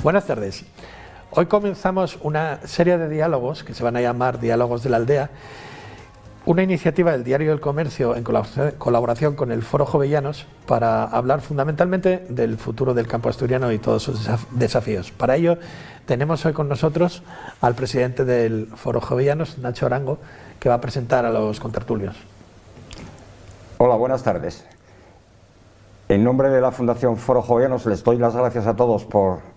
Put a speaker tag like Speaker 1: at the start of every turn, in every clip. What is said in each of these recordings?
Speaker 1: Buenas tardes. Hoy comenzamos una serie de diálogos que se van a llamar Diálogos de la Aldea, una iniciativa del Diario del Comercio en colaboración con el Foro Jovellanos para hablar fundamentalmente del futuro del campo asturiano y todos sus desafíos. Para ello tenemos hoy con nosotros al presidente del Foro Jovellanos, Nacho Arango, que va a presentar a los contertulios.
Speaker 2: Hola, buenas tardes. En nombre de la Fundación Foro Jovellanos les doy las gracias a todos por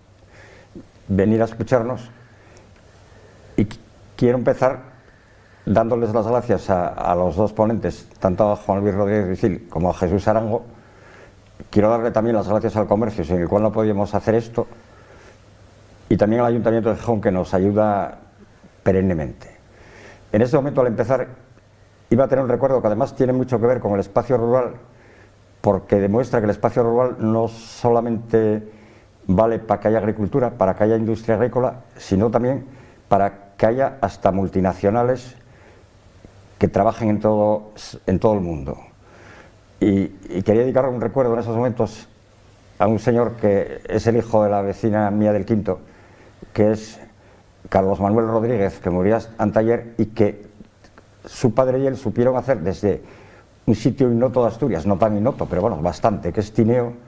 Speaker 2: venir a escucharnos y quiero empezar dándoles las gracias a los dos ponentes, tanto a Juan Luis Rodríguez Vicil como a Jesús Arango. Quiero darle también las gracias al comercio, sin el cual no podíamos hacer esto, y también al Ayuntamiento de Gijón, que nos ayuda perennemente. En este momento, al empezar, iba a tener un recuerdo que además tiene mucho que ver con el espacio rural, porque demuestra que el espacio rural no solamente vale para que haya agricultura, para que haya industria agrícola, sino también para que haya hasta multinacionales que trabajen en todo el mundo. Y quería dedicar un recuerdo en esos momentos a un señor que es el hijo de la vecina mía del Quinto, que es Carlos Manuel Rodríguez, que murió anteayer, y que su padre y él supieron hacer desde un sitio innoto de Asturias, no tan innoto, pero bueno, bastante, que es Tineo,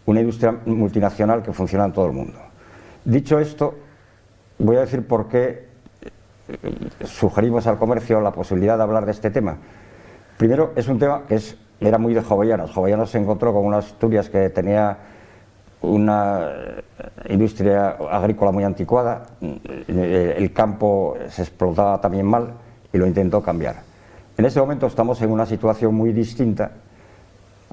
Speaker 2: una industria multinacional que funciona en todo el mundo. Dicho esto, voy a decir por qué sugerimos al comercio la posibilidad de hablar de este tema. Primero, es un tema que era muy de Jovellanos. Jovellanos se encontró con una Asturias que tenía una industria agrícola muy anticuada, el campo se explotaba también mal y lo intentó cambiar. En este momento estamos en una situación muy distinta,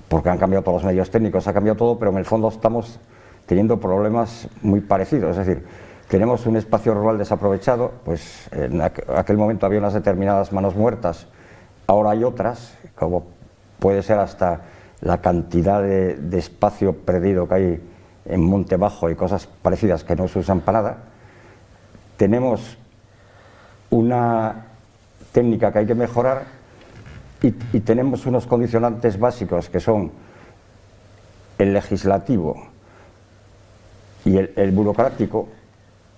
Speaker 2: porque han cambiado todos los medios técnicos, ha cambiado todo, pero en el fondo estamos teniendo problemas muy parecidos. Es decir, tenemos un espacio rural desaprovechado, pues en aquel momento había unas determinadas manos muertas, ahora hay otras, como puede ser hasta la cantidad de espacio perdido que hay en Monte Bajo y cosas parecidas que no se usan para nada. Tenemos una técnica que hay que mejorar y tenemos unos condicionantes básicos que son el legislativo y el burocrático,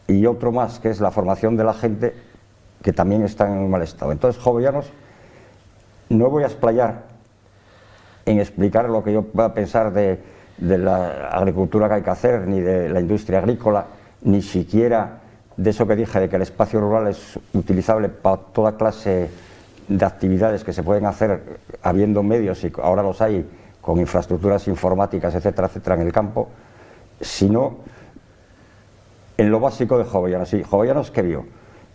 Speaker 2: y otro más que es la formación de la gente, que también está en un mal estado. Entonces, Jovellanos, no voy a explayar en explicar lo que yo voy a pensar de la agricultura que hay que hacer, ni de la industria agrícola, ni siquiera de eso que dije, de que el espacio rural es utilizable para toda clase de actividades que se pueden hacer habiendo medios, y ahora los hay, con infraestructuras informáticas, etcétera, etcétera, en el campo, sino en lo básico de Jovellanos. Y Jovellanos, ¿qué vio?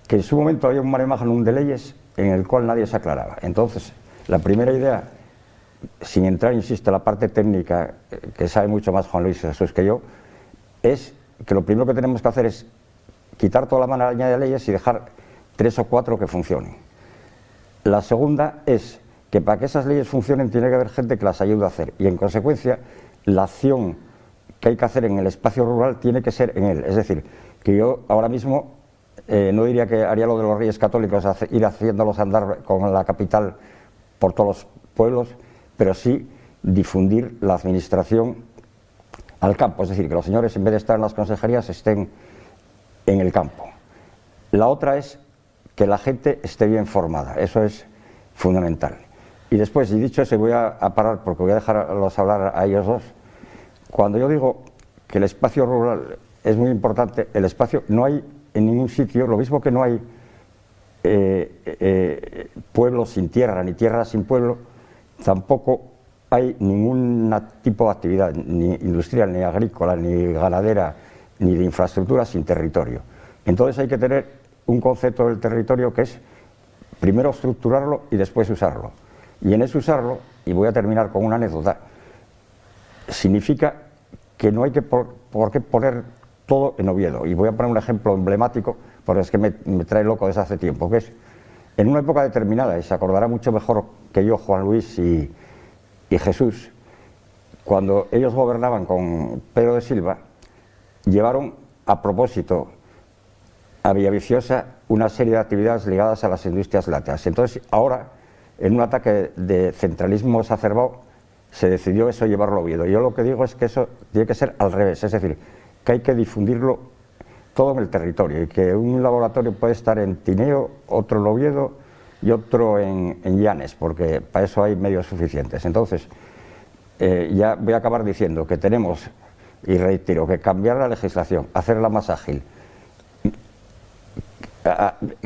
Speaker 2: Que en su momento había un mare magnum de leyes en el cual nadie se aclaraba. Entonces, la primera idea, sin entrar, insisto, en la parte técnica, que sabe mucho más Juan Luis Jesús que yo, es que lo primero que tenemos que hacer es quitar toda la maraña de leyes y dejar 3 o 4 que funcionen. La segunda es que para que esas leyes funcionen tiene que haber gente que las ayude a hacer, y en consecuencia la acción que hay que hacer en el espacio rural tiene que ser en él. Es decir, que yo ahora mismo no diría que haría lo de los Reyes Católicos, ir haciéndolos andar con la capital por todos los pueblos, pero sí difundir la administración al campo, es decir, que los señores, en vez de estar en las consejerías, estén en el campo. La otra es que la gente esté bien formada, eso es fundamental. Y después, y dicho eso, voy a parar porque voy a dejarlos hablar a ellos dos. Cuando yo digo que el espacio rural es muy importante, el espacio no hay en ningún sitio, lo mismo que no hay pueblo sin tierra, ni tierra sin pueblo, tampoco hay ningún tipo de actividad, ni industrial, ni agrícola, ni ganadera, ni de infraestructura sin territorio. Entonces hay que tener un concepto del territorio que es primero estructurarlo y después usarlo. Y en ese usarlo, y voy a terminar con una anécdota, significa que no hay que por qué poner todo en Oviedo. Y voy a poner un ejemplo emblemático, porque es que me trae loco desde hace tiempo, que es en una época determinada, y se acordará mucho mejor que yo Juan Luis y Jesús, cuando ellos gobernaban con Pedro de Silva, llevaron a propósito a Villaviciosa una serie de actividades ligadas a las industrias lácteas. Entonces, ahora, en un ataque de centralismo exacerbado, se decidió eso, llevarlo a Oviedo. Yo lo que digo es que eso tiene que ser al revés, es decir, que hay que difundirlo todo en el territorio, y que un laboratorio puede estar en Tineo, otro en Oviedo y otro en Llanes, porque para eso hay medios suficientes. Entonces, ya voy a acabar diciendo que tenemos, y reitero, que cambiar la legislación, hacerla más ágil,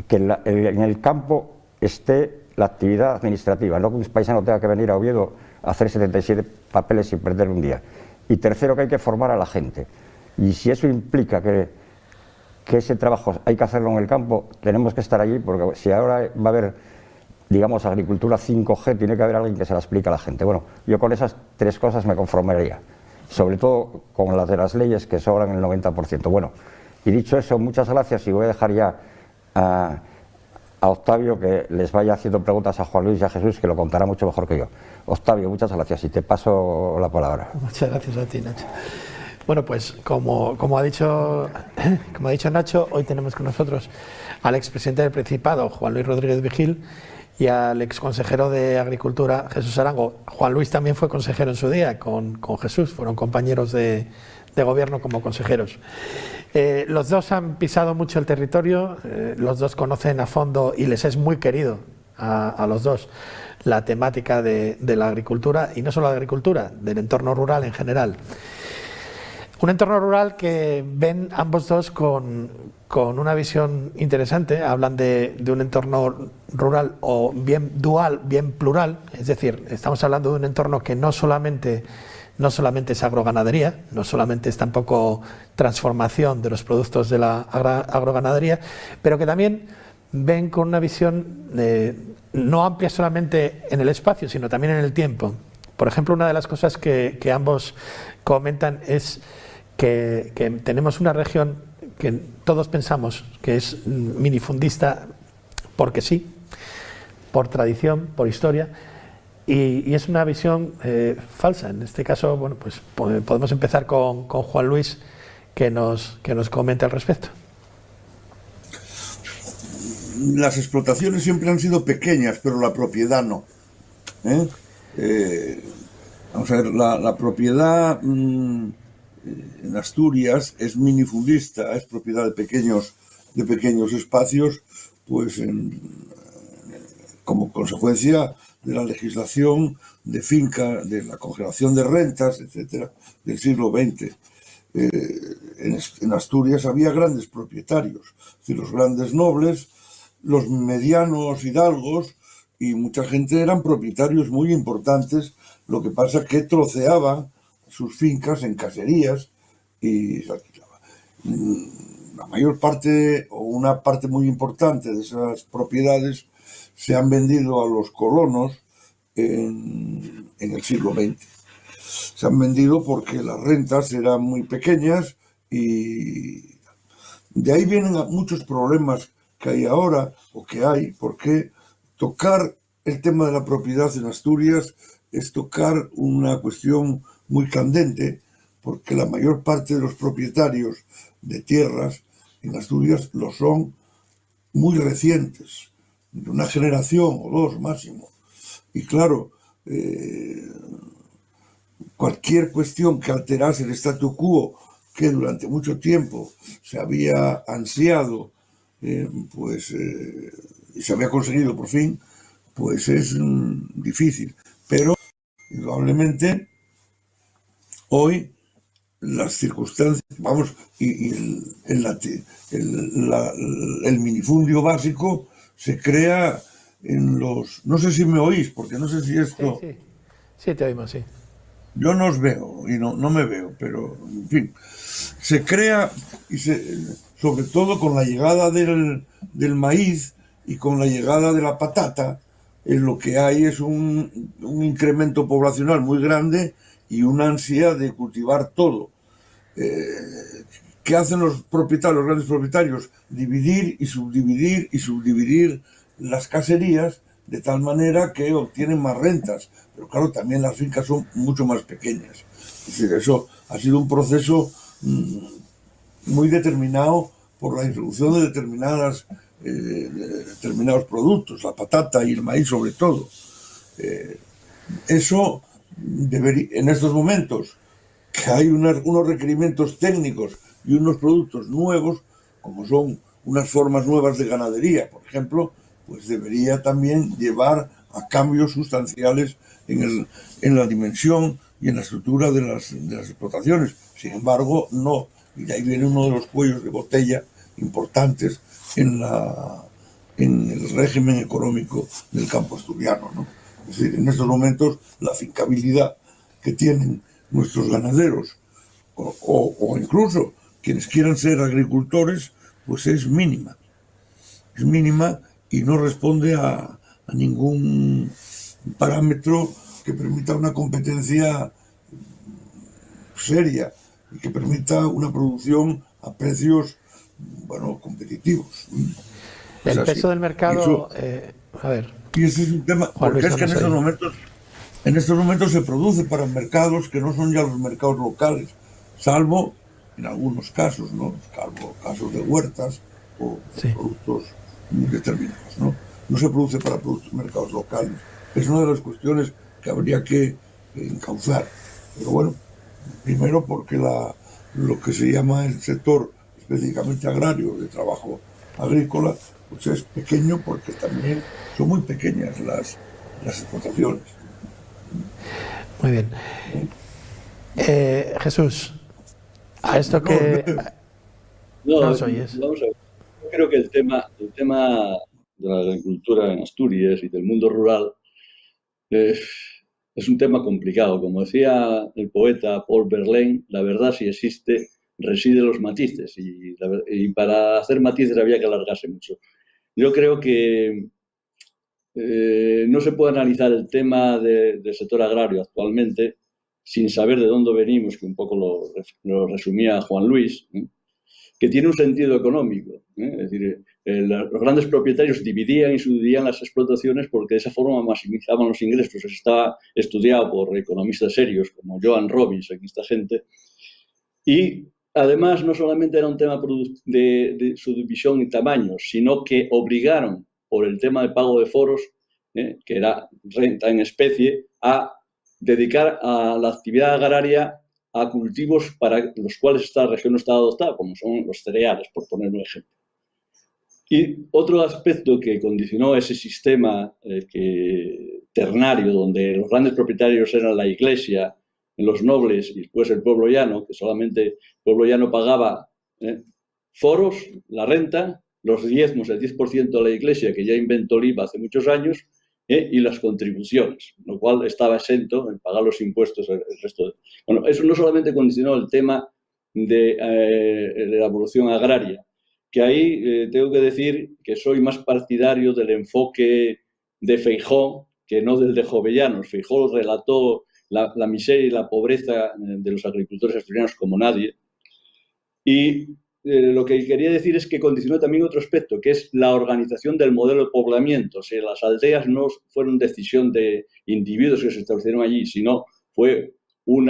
Speaker 2: que en el campo esté la actividad administrativa, no que un paisano tenga que venir a Oviedo a hacer 77 papeles sin perder un día. Y tercero, que hay que formar a la gente. Y si eso implica que ese trabajo hay que hacerlo en el campo, tenemos que estar allí, porque si ahora va a haber, digamos, agricultura 5G, tiene que haber alguien que se la explique a la gente. Bueno, yo con esas tres cosas me conformaría, sobre todo con las de las leyes, que sobran el 90%. Bueno, y dicho eso, muchas gracias, y voy a dejar ya a Octavio que les vaya haciendo preguntas a Juan Luis y a Jesús, que lo contará mucho mejor que yo. Octavio, muchas gracias, y te paso la palabra.
Speaker 1: Muchas gracias a ti, Nacho. Bueno, pues como ha dicho Nacho, hoy tenemos con nosotros al expresidente del Principado, Juan Luis Rodríguez Vigil, y al exconsejero de Agricultura, Jesús Arango. Juan Luis también fue consejero en su día con Jesús, fueron compañeros de gobierno como consejeros. Los dos han pisado mucho el territorio, los dos conocen a fondo y les es muy querido a los dos la temática de la agricultura, y no solo la agricultura, del entorno rural en general. Un entorno rural que ven ambos dos con una visión interesante. Hablan de un entorno rural o bien dual, bien plural, es decir, estamos hablando de un entorno que no solamente es agroganadería, no solamente es tampoco transformación de los productos de la agroganadería, pero que también ven con una visión no amplia solamente en el espacio, sino también en el tiempo. Por ejemplo, una de las cosas que ambos comentan es que tenemos una región que todos pensamos que es minifundista porque sí, por tradición, por historia, y es una visión falsa. En este caso, bueno, pues podemos empezar con Juan Luis, que nos comente al respecto.
Speaker 3: Las explotaciones siempre han sido pequeñas, pero la propiedad no. Vamos a ver, la propiedad en Asturias es minifundista, es propiedad de pequeños espacios, pues como consecuencia de la legislación de finca, de la congelación de rentas, etcétera, del siglo XX. En Asturias había grandes propietarios, es decir, los grandes nobles, los medianos hidalgos, y mucha gente eran propietarios muy importantes. Lo que pasa es que troceaban sus fincas en caserías y se alquilaba. La mayor parte, o una parte muy importante de esas propiedades, se han vendido a los colonos en el siglo XX. Se han vendido porque las rentas eran muy pequeñas, y de ahí vienen muchos problemas que hay ahora, o que hay, porque tocar el tema de la propiedad en Asturias es tocar una cuestión muy candente, porque la mayor parte de los propietarios de tierras en Asturias lo son muy recientes, de una generación o dos máximo. Y claro, cualquier cuestión que alterase el statu quo, que durante mucho tiempo se había ansiado, y se había conseguido por fin, pues es difícil. Pero indudablemente hoy las circunstancias, vamos, y el minifundio básico se crea en los... No sé si me oís, porque no sé si esto...
Speaker 1: Sí, te oímos, sí.
Speaker 3: Yo no os veo, y no me veo, pero, en fin, se crea, sobre todo con la llegada del maíz y con la llegada de la patata, lo que hay es un incremento poblacional muy grande y una ansia de cultivar todo. ¿Qué hacen los grandes propietarios? Dividir y subdividir las caserías, de tal manera que obtienen más rentas. Pero claro, también las fincas son mucho más pequeñas. Es decir, eso ha sido un proceso muy determinado por la introducción de determinados productos, la patata y el maíz sobre todo. Eso debería, en estos momentos, que hay unos requerimientos técnicos y unos productos nuevos, como son unas formas nuevas de ganadería, por ejemplo, pues debería también llevar a cambios sustanciales en la dimensión y en la estructura de las explotaciones. Sin embargo, no. Y de ahí viene uno de los cuellos de botella importantes en el régimen económico del campo asturiano, ¿no? Es decir, en estos momentos la fincabilidad que tienen nuestros ganaderos o incluso quienes quieran ser agricultores, pues es mínima y no responde a ningún parámetro que permita una competencia seria y que permita una producción a precios, bueno, competitivos.
Speaker 1: El peso del mercado, a ver.
Speaker 3: Y ese es un tema, porque es que en estos momentos se produce para mercados que no son ya los mercados locales, salvo en algunos casos, ¿no? Salvo casos de huertas o productos muy determinados, ¿no? No se produce para mercados locales. Es una de las cuestiones que habría que encauzar. Pero bueno, primero porque lo que se llama el sector específicamente agrario, de trabajo agrícola, pues es pequeño porque también son muy pequeñas las explotaciones.
Speaker 4: Muy bien. Jesús, a esto que...
Speaker 5: No nos oyes. Vamos a ver. Yo creo que el tema de la agricultura en Asturias y del mundo rural es un tema complicado. Como decía el poeta Paul Verlaine, la verdad, si existe, reside en los matices. Y para hacer matices había que alargarse mucho. Yo creo que no se puede analizar el tema del sector agrario actualmente sin saber de dónde venimos, que un poco lo resumía Juan Luis, que tiene un sentido económico. Es decir, los grandes propietarios dividían y subdividían las explotaciones porque de esa forma maximizaban los ingresos. Eso está estudiado por economistas serios como Joan Robbins, aquí esta gente. Y además no solamente era un tema de subdivisión y tamaño, sino que obligaron, por el tema de pago de foros, que era renta en especie, a dedicar a la actividad agraria a cultivos para los cuales esta región no está adoptada, como son los cereales, por poner un ejemplo. Y otro aspecto que condicionó ese sistema ternario, donde los grandes propietarios eran la iglesia, los nobles y después el pueblo llano, que solamente el pueblo llano pagaba foros, la renta, los diezmos, el 10% de la iglesia, que ya inventó el IVA hace muchos años, y las contribuciones, lo cual estaba exento en pagar los impuestos el resto. Bueno, eso no solamente condicionó el tema de la evolución agraria, que ahí tengo que decir que soy más partidario del enfoque de Feijóo que no del de Jovellanos. Feijóo relató la miseria y la pobreza de los agricultores asturianos como nadie. Y lo que quería decir es que condicionó también otro aspecto, que es la organización del modelo de poblamiento. O sea, las aldeas no fueron decisión de individuos que se establecieron allí, sino fue un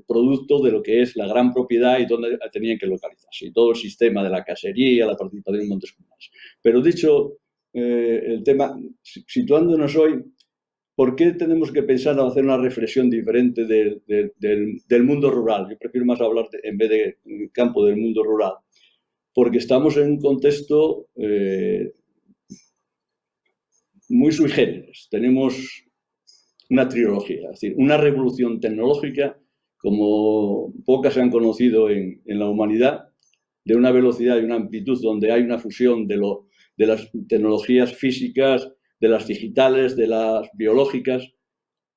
Speaker 5: producto de lo que es la gran propiedad y donde tenían que localizarse. Y todo el sistema de la casería, la participación en montes comunales. Pero dicho el tema, situándonos hoy, ¿por qué tenemos que pensar en hacer una reflexión diferente del mundo rural? Yo prefiero más hablar, en vez de campo, del mundo rural. Porque estamos en un contexto muy sui generis. Tenemos una trilogía, es decir, una revolución tecnológica como pocas se han conocido en la humanidad, de una velocidad y una amplitud donde hay una fusión de las tecnologías físicas, de las digitales, de las biológicas.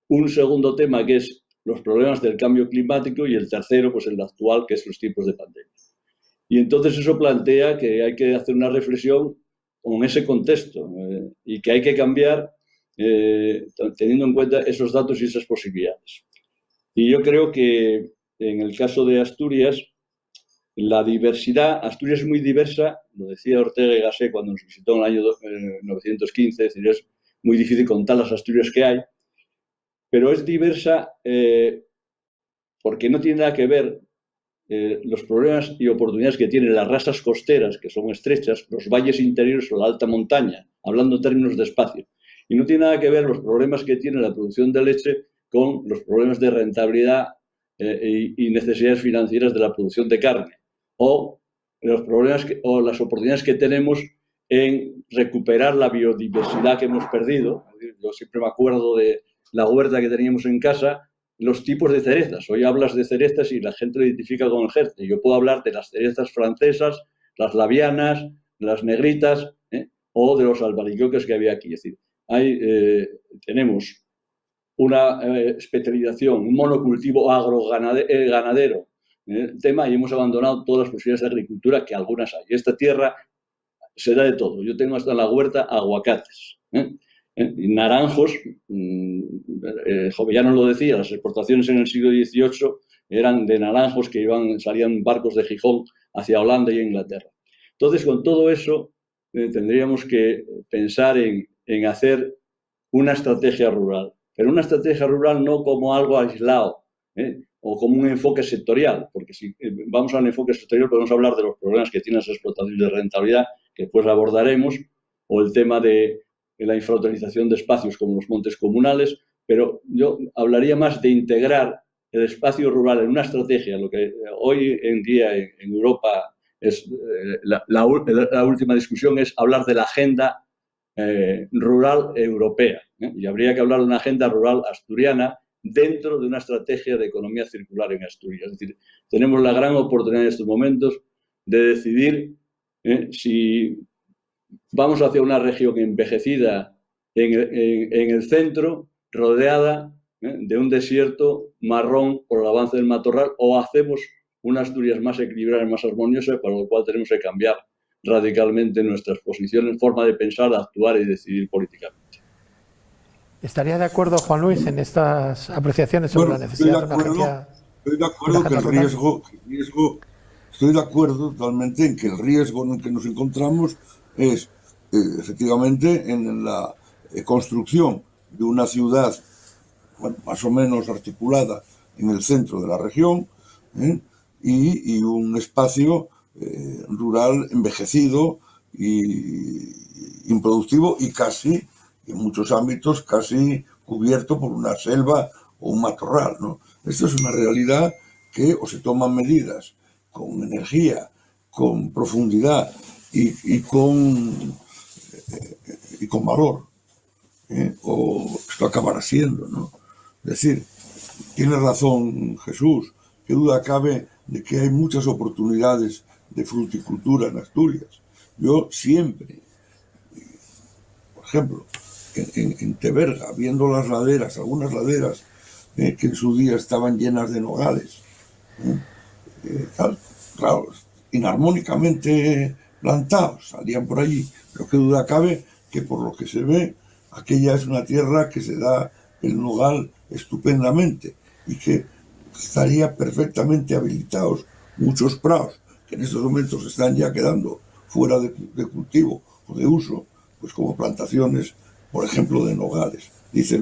Speaker 5: Un segundo tema que es los problemas del cambio climático y el tercero, pues el actual, que es los tiempos de pandemia. Y entonces eso plantea que hay que hacer una reflexión con ese contexto y que hay que cambiar teniendo en cuenta esos datos y esas posibilidades. Y yo creo que en el caso de Asturias, la diversidad, Asturias es muy diversa, lo decía Ortega y Gasset cuando nos visitó en el año 1915, es decir, es muy difícil contar las Asturias que hay, pero es diversa porque no tiene nada que ver los problemas y oportunidades que tienen las rasas costeras, que son estrechas, los valles interiores o la alta montaña, hablando en términos de espacio. Y no tiene nada que ver los problemas que tiene la producción de leche con los problemas de rentabilidad y necesidades financieras de la producción de carne o los problemas o las oportunidades que tenemos en recuperar la biodiversidad que hemos perdido. Yo siempre me acuerdo de la huerta que teníamos en casa, los tipos de cerezas. Hoy hablas de cerezas y la gente lo identifica con el Jerez. Yo puedo hablar de las cerezas francesas, las labianas, las negritas, o de los albaricoques que había aquí. Es decir, tenemos una especialización, un monocultivo agroganadero en el tema y hemos abandonado todas las posibilidades de agricultura que algunas hay. Esta tierra se da de todo. Yo tengo hasta en la huerta aguacates, y naranjos. Jovellanos lo decía, las exportaciones en el siglo XVIII eran de naranjos que salían barcos de Gijón hacia Holanda y Inglaterra. Entonces, con todo eso, tendríamos que pensar en hacer una estrategia rural, pero una estrategia rural no como algo aislado, o como un enfoque sectorial, porque si vamos al enfoque sectorial podemos hablar de los problemas que tienen las explotaciones de rentabilidad, que después abordaremos, o el tema de la infrautilización de espacios como los montes comunales, pero yo hablaría más de integrar el espacio rural en una estrategia, lo que hoy en día en Europa es la última discusión es hablar de la agenda rural europea, y habría que hablar de una agenda rural asturiana dentro de una estrategia de economía circular en Asturias. Es decir, tenemos la gran oportunidad en estos momentos de decidir si vamos hacia una región envejecida en el centro, rodeada de un desierto marrón por el avance del matorral, o hacemos una Asturias más equilibrada y más armoniosa, para lo cual tenemos que cambiar radicalmente nuestras posiciones, forma de pensar, de actuar y decidir políticamente.
Speaker 1: ¿Estaría de acuerdo, Juan Luis, en estas apreciaciones sobre la necesidad de una agencia?
Speaker 3: Estoy de acuerdo que el riesgo, estoy de acuerdo totalmente en que el riesgo en el que nos encontramos es efectivamente en la construcción de una ciudad, bueno, más o menos articulada en el centro de la región, y un espacio rural envejecido y improductivo y casi, en muchos ámbitos, casi cubierto por una selva o un matorral, ¿no? Esto es una realidad que o se toman medidas con energía, con profundidad y con valor, o esto acabará siendo, ¿no? Es decir, tiene razón Jesús, qué duda cabe de que hay muchas oportunidades de fruticultura en Asturias. Yo siempre, por ejemplo, en Teberga, viendo las laderas, algunas laderas que en su día estaban llenas de nogales, claro, inarmónicamente plantados, salían por allí, pero qué duda cabe que por lo que se ve, aquella es una tierra que se da el nogal estupendamente y que estaría perfectamente habilitados muchos prados que en estos momentos están ya quedando fuera de cultivo o de uso, pues como plantaciones, por ejemplo, de nogales. Dice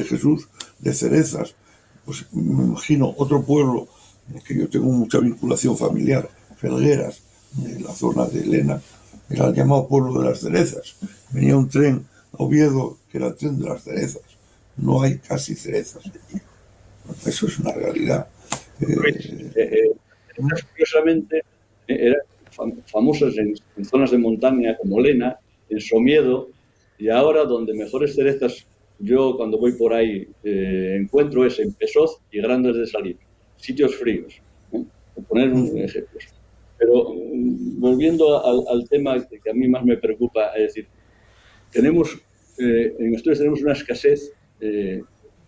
Speaker 3: Jesús, de cerezas. Pues me imagino otro pueblo en el que yo tengo mucha vinculación familiar, Felgueras, de la zona de Elena, era el llamado pueblo de las cerezas. Venía un tren a Oviedo que era el tren de las cerezas. No hay casi cerezas. Eso es una realidad.
Speaker 5: Curiosamente, eran famosas en zonas de montaña como Lena, en Somiedo, y ahora donde mejores cerezas yo cuando voy por ahí encuentro es en Pesoz y Grandes de Salina, sitios fríos, por poner un ejemplo. Pero volviendo al tema que a mí más me preocupa, es decir, en Asturias tenemos una escasez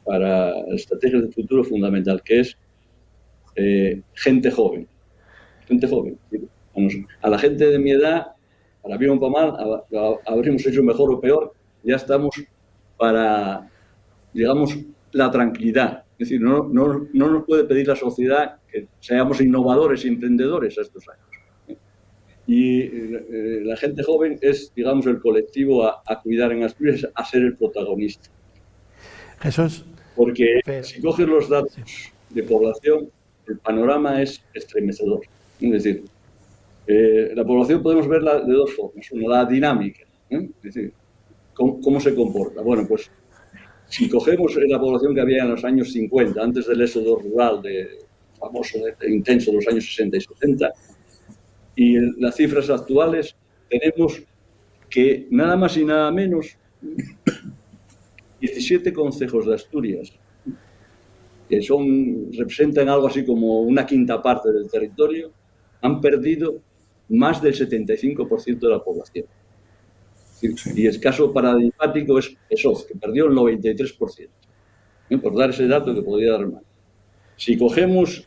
Speaker 5: para estrategias de futuro fundamental, que es gente joven. Gente joven. A la gente de mi edad, para bien o para mal, habríamos hecho mejor o peor, ya estamos para, digamos, la tranquilidad. Es decir, no nos puede pedir la sociedad que seamos innovadores y emprendedores a estos años. Y la gente joven es, digamos, el colectivo a cuidar en Asturias, a ser el protagonista.
Speaker 1: Jesús.
Speaker 5: Porque si coges los datos de población, el panorama es estremecedor. Es decir, la población podemos verla de dos formas. Una, la dinámica. Es decir, ¿cómo se comporta? Bueno, pues si cogemos la población que había en los años 50, antes del éxodo rural famoso, intenso de los años 60 y 70, y las cifras actuales tenemos que nada más y nada menos 17 concejos de Asturias, que representan algo así como una quinta parte del territorio, han perdido más del 75% de la población. Y el caso paradigmático es Oz, que perdió el 93%. Por dar ese dato que podría dar más. Si cogemos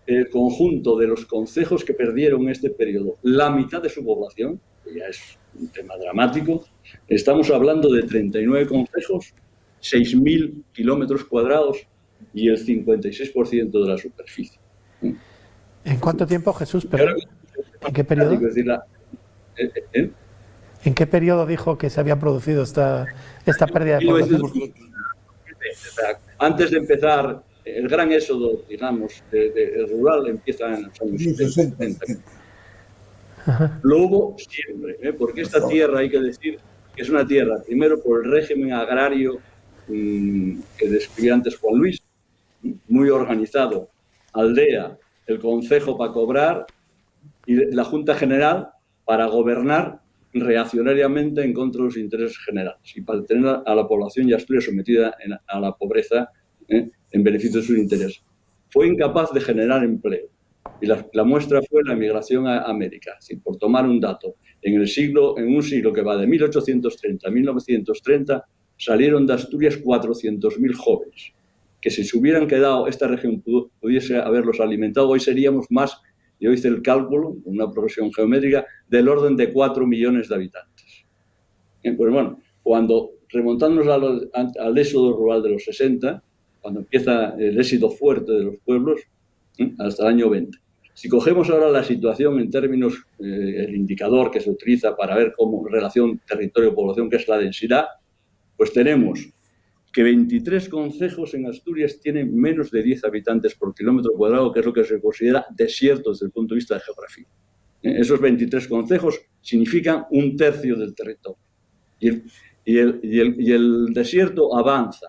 Speaker 5: el conjunto de los concejos que perdieron en este periodo, la mitad de su población, que ya es un tema dramático, estamos hablando de 39 concejos, 6.000 kilómetros cuadrados y el 56% de la superficie.
Speaker 1: ¿En cuánto tiempo, Jesús? ¿En qué periodo? ¿En qué periodo dijo que se había producido esta pérdida de población?
Speaker 5: Antes de empezar el gran éxodo, digamos, del rural, empieza en los años 60. Lo hubo siempre, porque esta tierra, hay que decir, que es una tierra, primero por el régimen agrario que describía antes Juan Luis, muy organizado, aldea, el concejo para cobrar y la Junta General para gobernar reaccionariamente en contra de los intereses generales y para tener a la población y Asturias sometida a la pobreza en beneficio de sus intereses. Fue incapaz de generar empleo y la muestra fue la emigración a América. Así, por tomar un dato, en un siglo que va de 1830 a 1930 salieron de Asturias 400.000 jóvenes, que si se hubieran quedado, esta región pudiese haberlos alimentado, hoy seríamos más. Yo hice el cálculo, una progresión geométrica, del orden de 4 millones de habitantes. Pues bueno, cuando remontándonos al éxodo rural de los 60, cuando empieza el éxodo fuerte de los pueblos, hasta el año 20. Si cogemos ahora la situación en términos, el indicador que se utiliza para ver cómo relación territorio-población, que es la densidad, pues tenemos que 23 concejos en Asturias tienen menos de 10 habitantes por kilómetro cuadrado, que es lo que se considera desierto desde el punto de vista de geografía. Esos 23 concejos significan un tercio del territorio. Y el desierto avanza.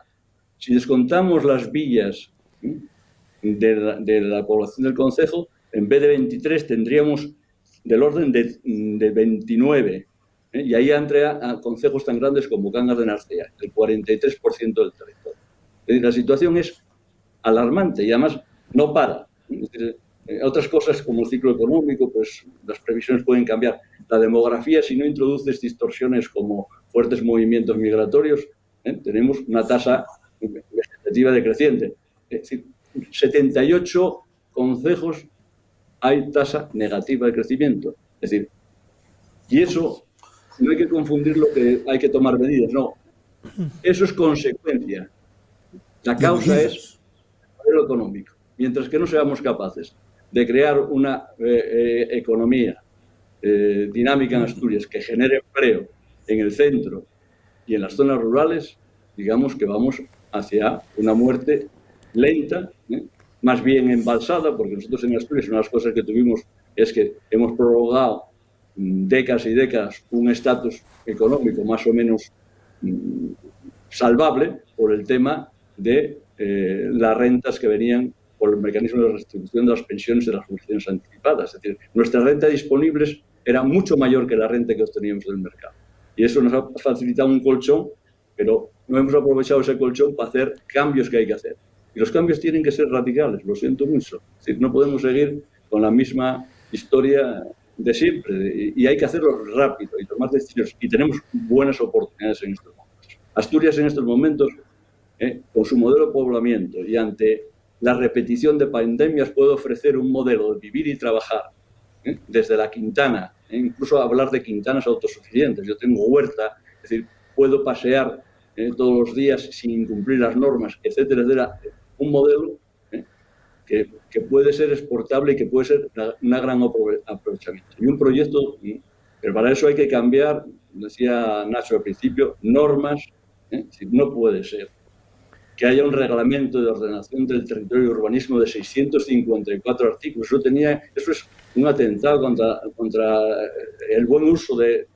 Speaker 5: Si descontamos las villas de la población del concejo, en vez de 23 tendríamos del orden de 29. Y ahí entra a concejos tan grandes como Cangas de Narcea, el 43% del territorio. Es decir, la situación es alarmante y además no para. Es decir, otras cosas como el ciclo económico, pues las previsiones pueden cambiar. La demografía, si no introduces distorsiones como fuertes movimientos migratorios, tenemos una tasa vegetativa decreciente. Es decir, 78 concejos hay tasa negativa de crecimiento. Es decir, y eso no hay que confundir lo que hay que tomar medidas, no. Eso es consecuencia. La causa es el modelo económico. Mientras que no seamos capaces de crear una economía dinámica en Asturias que genere empleo en el centro y en las zonas rurales, digamos que vamos hacia una muerte lenta, más bien embalsada, porque nosotros en Asturias una de las cosas que tuvimos es que hemos prorrogado décadas y décadas un estatus económico más o menos salvable por el tema de las rentas que venían por el mecanismo de redistribución de las pensiones y de las jubilaciones anticipadas. Es decir, nuestra renta disponible era mucho mayor que la renta que obteníamos del mercado. Y eso nos ha facilitado un colchón, pero no hemos aprovechado ese colchón para hacer cambios que hay que hacer. Y los cambios tienen que ser radicales, lo siento mucho. Es decir, no podemos seguir con la misma historia de siempre y hay que hacerlo rápido y tomar decisiones. Y tenemos buenas oportunidades en estos momentos. Asturias en estos momentos, con su modelo de poblamiento y ante la repetición de pandemias, puede ofrecer un modelo de vivir y trabajar desde la Quintana, incluso hablar de quintanas autosuficientes. Yo tengo huerta, es decir, puedo pasear todos los días sin incumplir las normas, etcétera, etcétera. Un modelo que puede ser exportable y que puede ser una gran aprovechamiento. Y un proyecto, pero para eso hay que cambiar, decía Nacho al principio, normas. No puede ser que haya un reglamento de ordenación del territorio y urbanismo de 654 artículos. Eso es un atentado contra el buen uso de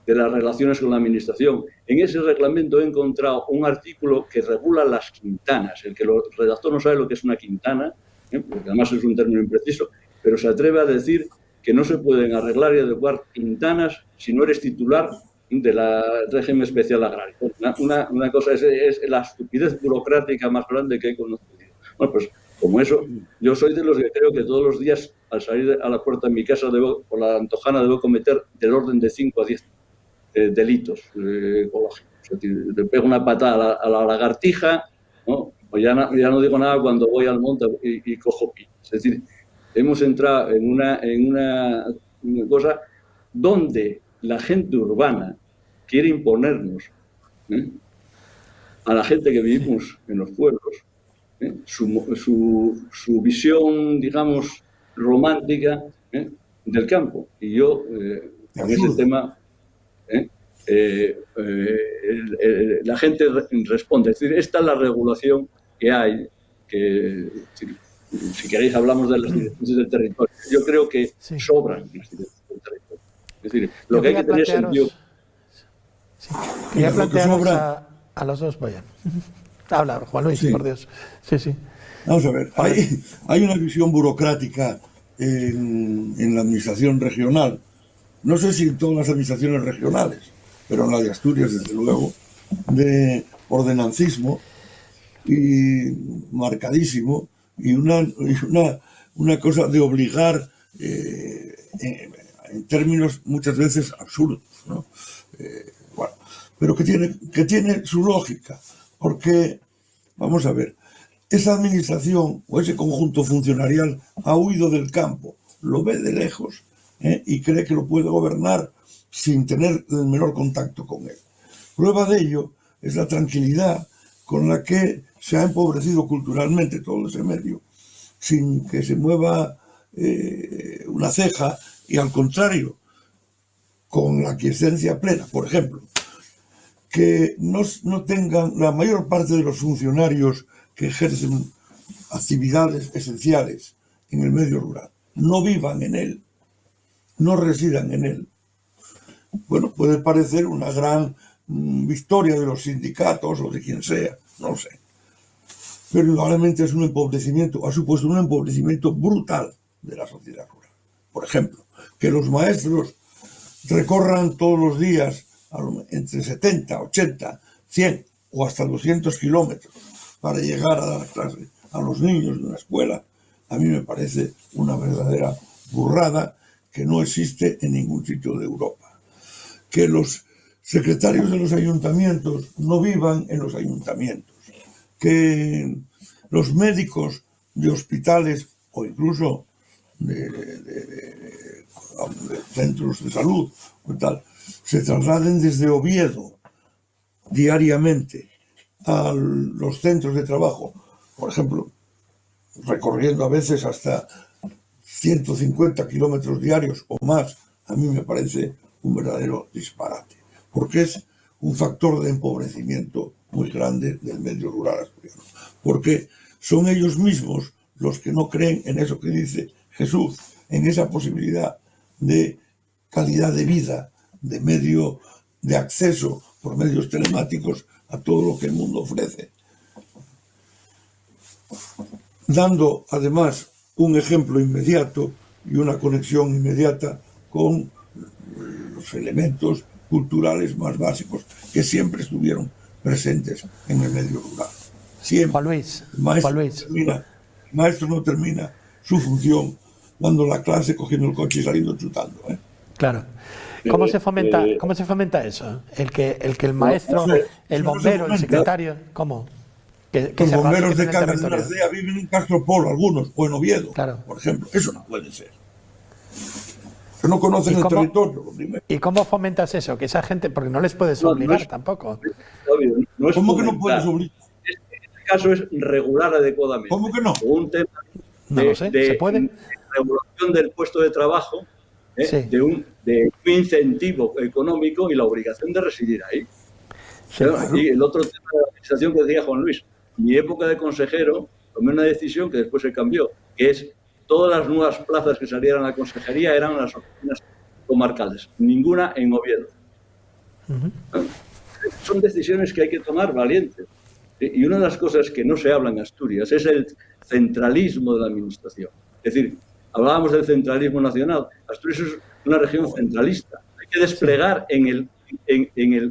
Speaker 5: las relaciones con la administración. En ese reglamento he encontrado un artículo que regula las quintanas. El que lo redactó no sabe lo que es una quintana, porque además es un término impreciso. pero se atreve a decir que no se pueden arreglar y adecuar quintanas si no eres titular del régimen especial agrario. Una cosa es la estupidez burocrática más grande que he conocido. Bueno, pues como eso, yo soy de los que creo que todos los días al salir a la puerta de mi casa por la Antojana debo cometer del orden de 5 a 10 delitos ecológicos. Es decir, le pego una patada a la lagartija, ¿no? O ya no digo nada cuando voy al monte y cojo pi. Es decir, hemos entrado en una cosa donde la gente urbana quiere imponernos a la gente que vivimos en los pueblos su visión, digamos, romántica del campo. Y yo, en ese tema, la gente responde. Es decir, esta es la regulación que hay, que si queréis hablamos de las directrices del territorio. Yo creo que sobran las directrices del territorio. Es decir, lo que hay que tener sentido...
Speaker 1: Quería plantearos a los dos, vayan. Habla, Juan Luis, por Dios. Sí.
Speaker 3: Vamos a ver, hay una visión burocrática en la administración regional. No sé si en todas las administraciones regionales, pero en la de Asturias, desde luego, de ordenancismo y marcadísimo, y una cosa de obligar en términos muchas veces absurdos, ¿no? Bueno, pero que tiene su lógica, porque, vamos a ver, esa administración o ese conjunto funcionarial ha huido del campo, lo ve de lejos y cree que lo puede gobernar sin tener el menor contacto con él. Prueba de ello es la tranquilidad con la que se ha empobrecido culturalmente todo ese medio, sin que se mueva una ceja, y al contrario, con la aquiescencia plena. Por ejemplo, que no tengan la mayor parte de los funcionarios que ejercen actividades esenciales en el medio rural, no vivan en él, no residan en él. Bueno, puede parecer una gran victoria de los sindicatos o de quien sea, no lo sé. Pero indudablemente es un empobrecimiento, ha supuesto un empobrecimiento brutal de la sociedad rural. Por ejemplo, que los maestros recorran todos los días entre 70, 80, 100 o hasta 200 kilómetros para llegar a dar clase a los niños de una escuela, a mí me parece una verdadera burrada que no existe en ningún sitio de Europa. Que los secretarios de los ayuntamientos no vivan en los ayuntamientos. Que los médicos de hospitales o incluso de centros de salud o tal, se trasladen desde Oviedo diariamente a los centros de trabajo, por ejemplo, recorriendo a veces hasta 150 kilómetros diarios o más, a mí me parece un verdadero disparate, porque es un factor de empobrecimiento muy grande del medio rural asturiano, porque son ellos mismos los que no creen en eso que dice Jesús, en esa posibilidad de calidad de vida, de medio de acceso por medios telemáticos a todo lo que el mundo ofrece. Dando además un ejemplo inmediato y una conexión inmediata con los elementos culturales más básicos que siempre estuvieron presentes en el medio rural. Siempre.
Speaker 1: Juan Luis.
Speaker 3: El maestro no termina su función dando la clase, cogiendo el coche y saliendo chutando.
Speaker 1: Claro. ¿Cómo se fomenta eso? El que el maestro, el bombero, el secretario, ¿cómo?
Speaker 3: Los bomberos de Cangas de Narcea viven en Castropolo, algunos, o en Oviedo,
Speaker 1: claro,
Speaker 3: por ejemplo. Eso no puede ser. Que no conocen el territorio.
Speaker 1: ¿Y cómo fomentas eso? Que esa gente, porque no les puedes obligar tampoco.
Speaker 3: ¿Cómo que no puedes obligar?
Speaker 5: En este caso es regular adecuadamente.
Speaker 3: ¿Cómo que no?
Speaker 5: Un tema
Speaker 1: ¿Se puede?
Speaker 5: De regulación del puesto de trabajo, de un incentivo económico y la obligación de residir ahí. Claro. Y el otro tema de la administración que decía Juan Luis, mi época de consejero tomé una decisión que después se cambió, que es todas las nuevas plazas que salieran a la consejería eran las oficinas comarcales, ninguna en Oviedo. Son decisiones que hay que tomar valientes. Y una de las cosas que no se habla en Asturias es el centralismo de la administración. Es decir, Hablábamos del centralismo nacional. Asturias es una región centralista. Hay que desplegar en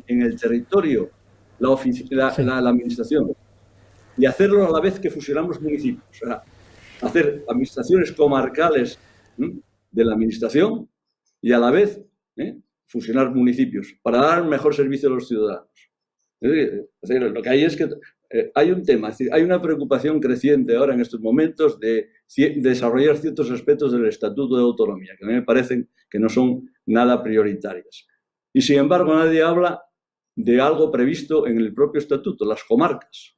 Speaker 5: el territorio la administración y hacerlo a la vez que fusionamos municipios. O sea, hacer administraciones comarcales de la administración y a la vez fusionar municipios para dar mejor servicio a los ciudadanos. Es decir, lo que hay es que hay un tema, es decir, hay una preocupación creciente ahora en estos momentos de desarrollar ciertos aspectos del Estatuto de Autonomía, que a mí me parecen que no son nada prioritarios. Y sin embargo nadie habla de algo previsto en el propio Estatuto, las comarcas.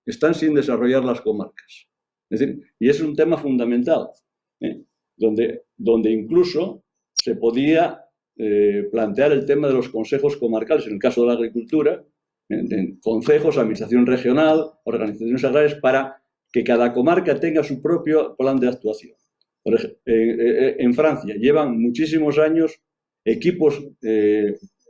Speaker 5: Están sin desarrollar las comarcas. Es decir, y es un tema fundamental, donde incluso se podía plantear el tema de los consejos comarcales, en el caso de la agricultura, concejos, administración regional, organizaciones agrarias, para que cada comarca tenga su propio plan de actuación. Por ejemplo, en Francia llevan muchísimos años equipos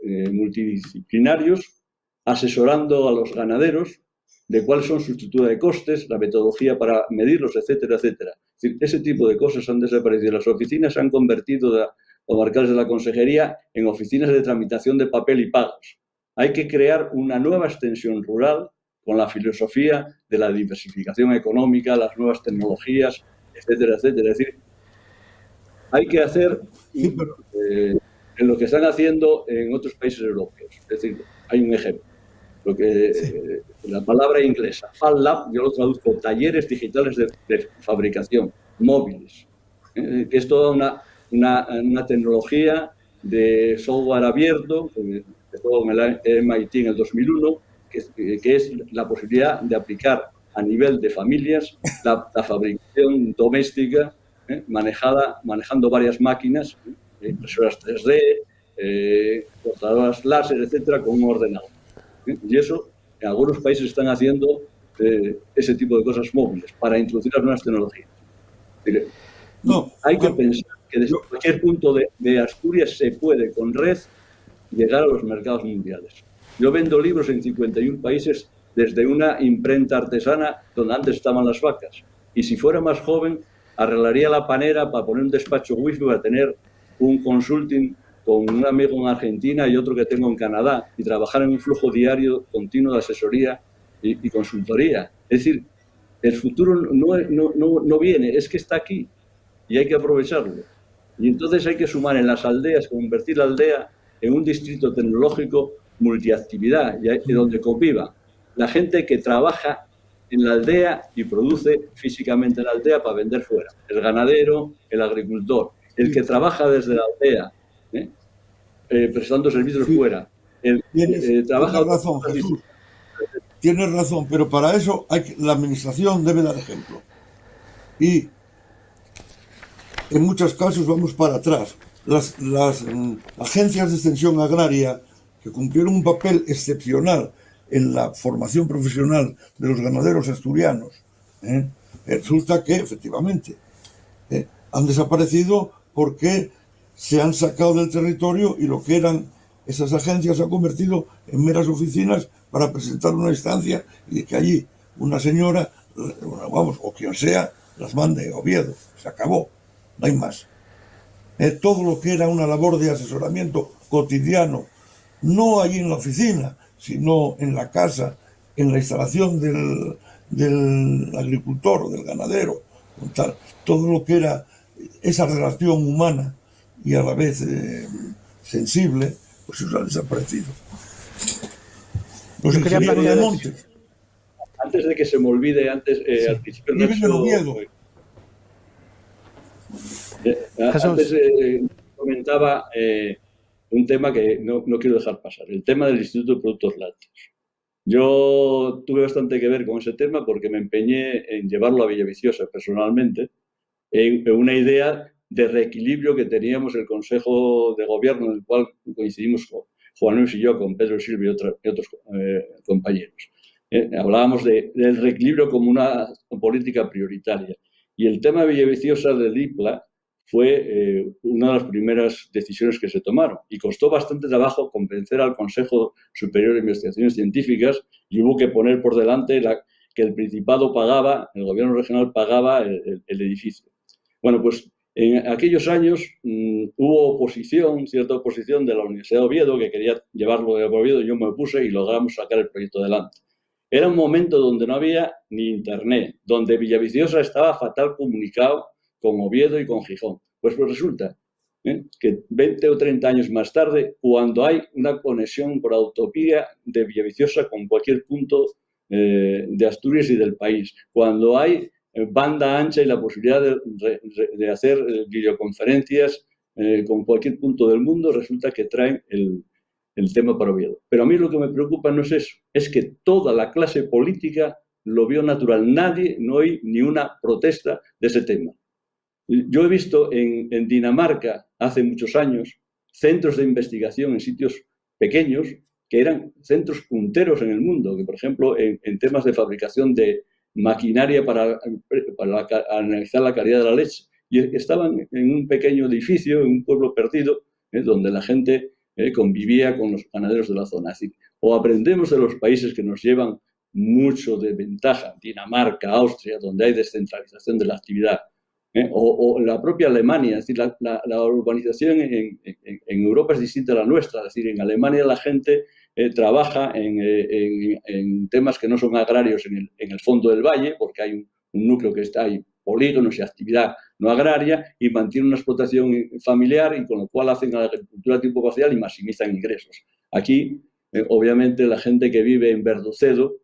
Speaker 5: multidisciplinarios asesorando a los ganaderos de cuáles son su estructura de costes, la metodología para medirlos, etcétera, etcétera. Es decir, ese tipo de cosas han desaparecido. Las oficinas se han convertido, comarcales de la consejería, en oficinas de tramitación de papel y pagos. Hay que crear una nueva extensión rural con la filosofía de la diversificación económica, las nuevas tecnologías, etcétera, etcétera. Es decir, hay que hacer en lo que están haciendo en otros países europeos. Es decir, hay un ejemplo. La palabra inglesa, Fab Lab, yo lo traduzco, talleres digitales de fabricación, móviles. Que es toda una tecnología de software abierto, que empezó en el MIT en el 2001, que es la posibilidad de aplicar a nivel de familias la fabricación doméstica, manejando varias máquinas, impresoras 3D, cortadoras láser, etcétera, con un ordenador. Y eso, en algunos países están haciendo ese tipo de cosas móviles para introducir las nuevas tecnologías. Hay que pensar que desde cualquier punto de Asturias se puede, con red, llegar a los mercados mundiales. Yo vendo libros en 51 países desde una imprenta artesana donde antes estaban las vacas. Y si fuera más joven, arreglaría la panera para poner un despacho wifi para tener un consulting con un amigo en Argentina y otro que tengo en Canadá y trabajar en un flujo diario continuo de asesoría y consultoría. Es decir, el futuro no viene, es que está aquí y hay que aprovecharlo. Y entonces hay que sumar en las aldeas, convertir la aldea en un distrito tecnológico multiactividad, y donde conviva la gente que trabaja en la aldea y produce físicamente en la aldea para vender fuera. El ganadero, el agricultor, el que trabaja desde la aldea, prestando servicios fuera.
Speaker 3: Tienes razón, Jesús. Tienes razón, pero para eso la administración debe dar ejemplo. Y en muchos casos vamos para atrás. Las agencias de extensión agraria, que cumplieron un papel excepcional en la formación profesional de los ganaderos asturianos, resulta que efectivamente han desaparecido porque se han sacado del territorio y lo que eran esas agencias se han convertido en meras oficinas para presentar una instancia y que allí una señora, o quien sea, las mande a Oviedo. Se acabó, no hay más. Todo lo que era una labor de asesoramiento cotidiano, no allí en la oficina, sino en la casa, en la instalación del agricultor o del ganadero, todo lo que era esa relación humana y a la vez sensible, pues eso ha desaparecido. Los ingenieros de montes.
Speaker 5: Antes de que se me olvide, al principio antes comentaba un tema que no quiero dejar pasar, el tema del Instituto de Productos Lácteos. Yo tuve bastante que ver con ese tema porque me empeñé en llevarlo a Villaviciosa personalmente, en una idea de reequilibrio que teníamos el Consejo de Gobierno, en el cual coincidimos Juan Luis y yo, con Pedro Silva y otros compañeros. Hablábamos del reequilibrio como una política prioritaria. Y el tema de Villaviciosa del IPLA fue una de las primeras decisiones que se tomaron. Y costó bastante trabajo convencer al Consejo Superior de Investigaciones Científicas y hubo que poner por delante que el Principado pagaba, el Gobierno regional pagaba el edificio. Bueno, pues En aquellos años hubo oposición, cierta oposición de la Universidad de Oviedo, que quería llevarlo de Oviedo, yo me opuse y logramos sacar el proyecto adelante. Era un momento donde no había ni internet, donde Villaviciosa estaba fatal comunicado con Oviedo y con Gijón. Pues resulta que 20 o 30 años más tarde, cuando hay una conexión por autovía de Villaviciosa con cualquier punto de Asturias y del país, cuando hay banda ancha y la posibilidad de hacer videoconferencias con cualquier punto del mundo, resulta que traen el tema para Oviedo. Pero a mí lo que me preocupa no es eso, es que toda la clase política lo vio natural. Nadie, no hay ni una protesta de ese tema. Yo he visto en Dinamarca, hace muchos años, centros de investigación en sitios pequeños que eran centros punteros en el mundo, que por ejemplo en temas de fabricación de maquinaria para analizar la calidad de la leche, y estaban en un pequeño edificio, en un pueblo perdido, donde la gente convivía con los ganaderos de la zona. Es decir, o aprendemos de los países que nos llevan mucho de ventaja, Dinamarca, Austria, donde hay descentralización de la actividad, o la propia Alemania. Es decir, la urbanización en Europa es distinta a la nuestra. Es decir, en Alemania la gente trabaja en temas que no son agrarios en el fondo del valle, porque hay un núcleo que está ahí, polígonos y actividad no agraria, y mantiene una explotación familiar, y con lo cual hacen agricultura a tiempo parcial y maximizan ingresos. Aquí, obviamente, la gente que vive en Verducedo,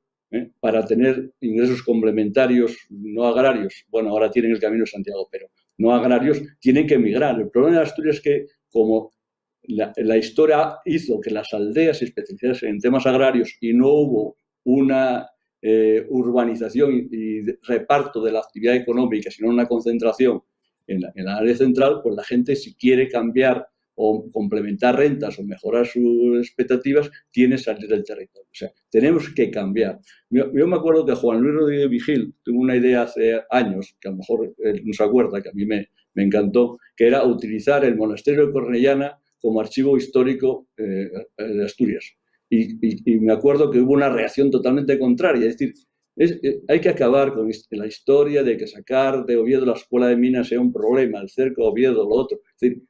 Speaker 5: para tener ingresos complementarios no agrarios, bueno, ahora tienen el Camino de Santiago, pero no agrarios, tienen que emigrar. El problema de Asturias es que, como la historia hizo que las aldeas se especializasen en temas agrarios y no hubo una urbanización y reparto de la actividad económica, sino una concentración en la área central, pues la gente, si quiere cambiar o complementar rentas o mejorar sus expectativas, tiene que salir del territorio. O sea, tenemos que cambiar. Yo me acuerdo que Juan Luis Rodríguez Vigil tuvo una idea hace años, que a lo mejor él no se acuerda, que a mí me encantó, que era utilizar el monasterio de Cornellana como archivo histórico de Asturias. Y me acuerdo que hubo una reacción totalmente contraria. Es decir, hay que acabar con la historia de que sacar de Oviedo la escuela de minas sea un problema, el cerco de Oviedo, lo otro. Es decir,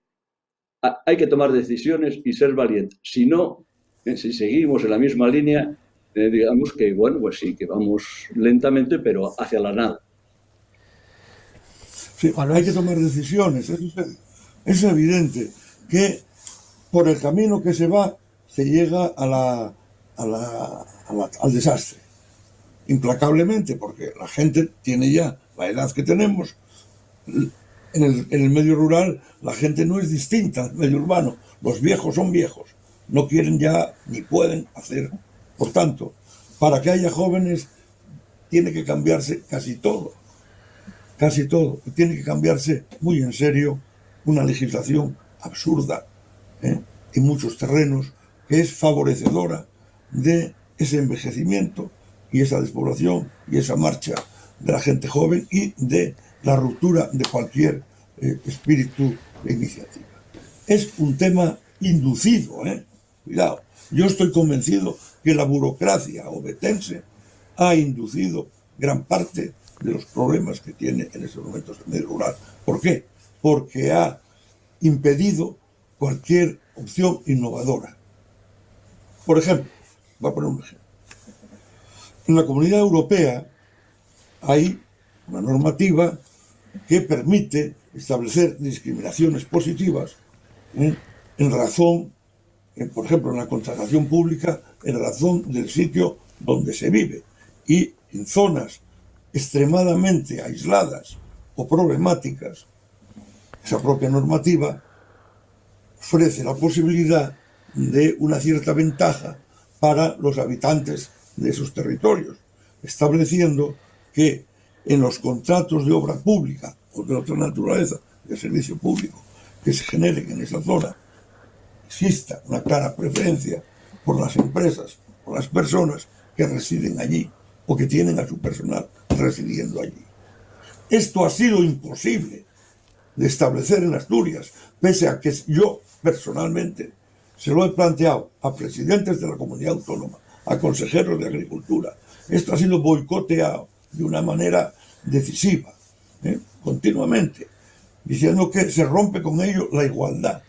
Speaker 5: hay que tomar decisiones y ser valientes. Si no, si seguimos en la misma línea, digamos que, bueno, pues sí, que vamos lentamente, pero hacia la nada.
Speaker 3: Sí, hay que tomar decisiones. Es evidente que por el camino que se va, se llega al desastre. Implacablemente, porque la gente tiene ya la edad que tenemos. En el medio rural la gente no es distinta al medio urbano. Los viejos son viejos, no quieren ya ni pueden hacer. Por tanto, para que haya jóvenes tiene que cambiarse casi todo. Y tiene que cambiarse muy en serio una legislación absurda en muchos terrenos, que es favorecedora de ese envejecimiento y esa despoblación y esa marcha de la gente joven y de la ruptura de cualquier espíritu de iniciativa. Es un tema inducido, cuidado. Yo estoy convencido que la burocracia ovetense ha inducido gran parte de los problemas que tiene en estos momentos el medio rural. ¿Por qué? Porque ha impedido cualquier opción innovadora. Por ejemplo, voy a poner un ejemplo. En la Comunidad Europea hay una normativa que permite establecer discriminaciones positivas en razón, por ejemplo, en la contratación pública, en razón del sitio donde se vive. Y en zonas extremadamente aisladas o problemáticas, esa propia normativa ofrece la posibilidad de una cierta ventaja para los habitantes de esos territorios, estableciendo que en los contratos de obra pública o de otra naturaleza, de servicio público, que se generen en esa zona, exista una clara preferencia por las empresas, por las personas que residen allí o que tienen a su personal residiendo allí. Esto ha sido imposible de establecer en Asturias, pese a que yo personalmente se lo he planteado a presidentes de la comunidad autónoma, a consejeros de agricultura. Esto ha sido boicoteado de una manera decisiva, continuamente. diciendo que se rompe con ello la igualdad.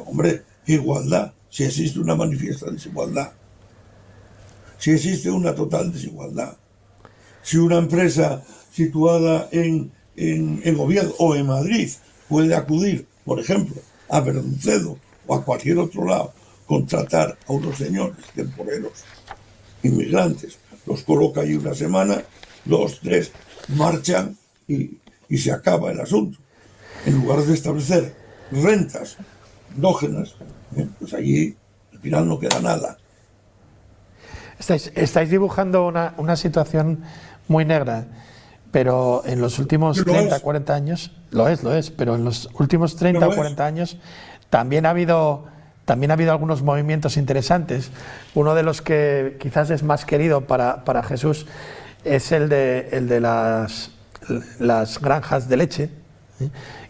Speaker 3: Hombre, igualdad, si existe una manifiesta desigualdad, si existe una total desigualdad. Si una empresa situada en Oviedo o en Madrid puede acudir, por ejemplo, a Verduncedo o a cualquier otro lado, contratar a unos señores temporeros inmigrantes, los coloca ahí una semana, 2, 3, marchan y se acaba el asunto. En lugar de establecer rentas endógenas, pues allí al final no queda nada.
Speaker 1: Estáis dibujando una situación muy negra, pero en los últimos 30, 40 años, lo es, pero en los últimos 30 o 40 años también ha habido algunos movimientos interesantes. Uno de los que quizás es más querido para Jesús es el de las granjas de leche,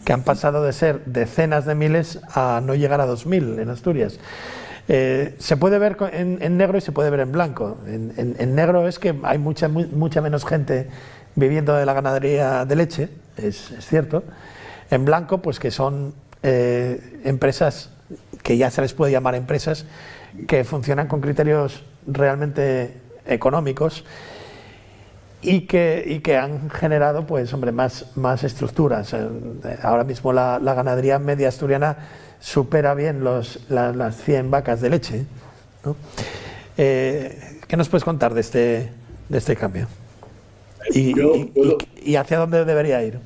Speaker 1: que han pasado de ser decenas de miles a no llegar a 2000 en Asturias. Se puede ver en negro y se puede ver en blanco. En negro es que hay mucha menos gente viviendo de la ganadería de leche, es cierto. En blanco, pues que son empresas que ya se les puede llamar empresas, que funcionan con criterios realmente económicos y que han generado, pues hombre, más estructuras. Ahora mismo la ganadería media asturiana supera bien las 100 vacas de leche, ¿no? ¿Qué nos puedes contar de este cambio? ¿Y hacia dónde debería ir?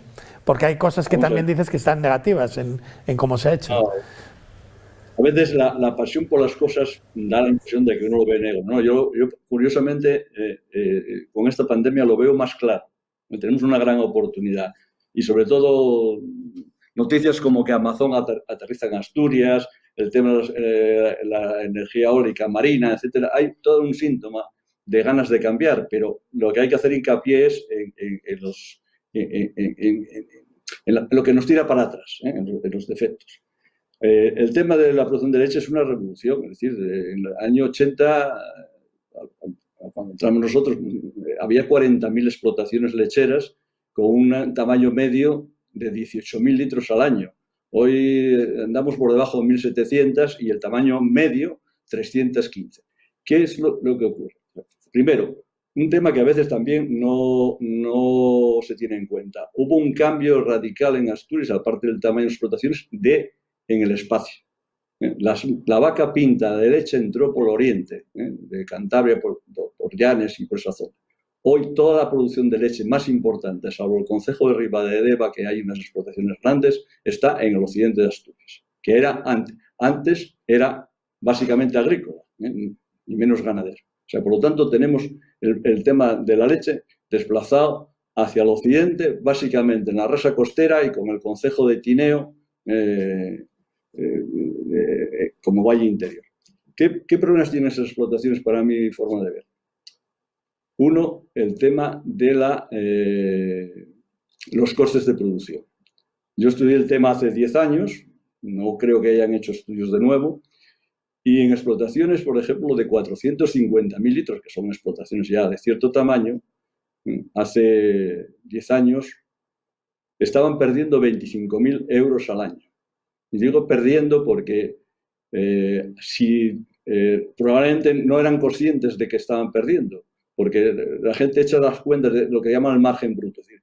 Speaker 1: Porque hay cosas que también dices que están negativas en cómo se ha hecho.
Speaker 5: A veces la pasión por las cosas da la impresión de que uno lo ve negro, ¿no? Yo curiosamente, con esta pandemia lo veo más claro. Tenemos una gran oportunidad. Y sobre todo, noticias como que Amazon aterriza en Asturias, el tema de la energía eólica marina, etcétera. Hay todo un síntoma de ganas de cambiar, pero lo que hay que hacer hincapié es en lo que nos tira para atrás, en los defectos. El tema de la producción de leche es una revolución, es decir, en el año 80, cuando entramos nosotros, había 40.000 explotaciones lecheras con un tamaño medio de 18.000 litros al año. Hoy andamos por debajo de 1.700 y el tamaño medio 315. ¿Qué es lo que ocurre? Primero, un tema que a veces también no se tiene en cuenta. Hubo un cambio radical en Asturias, aparte del tamaño de explotaciones, en el espacio. La vaca pinta de leche entró por el oriente, de Cantabria, por Llanes y por esa zona. Hoy toda la producción de leche más importante, salvo el concejo de Ribadedeva, que hay unas explotaciones grandes, está en el occidente de Asturias, que era antes era básicamente agrícola, y menos ganadero. O sea, por lo tanto, tenemos el tema de la leche desplazado hacia el occidente, básicamente en la rasa costera y con el concejo de Tineo como valle interior. ¿Qué problemas tienen esas explotaciones para mi forma de ver? Uno, el tema de los costes de producción. Yo estudié el tema hace 10 años, no creo que hayan hecho estudios de nuevo, y en explotaciones, por ejemplo, de 450.000 litros, que son explotaciones ya de cierto tamaño, hace 10 años, estaban perdiendo 25.000 euros al año. Y digo perdiendo porque probablemente no eran conscientes de que estaban perdiendo, porque la gente echa las cuentas de lo que llaman el margen bruto. Es decir,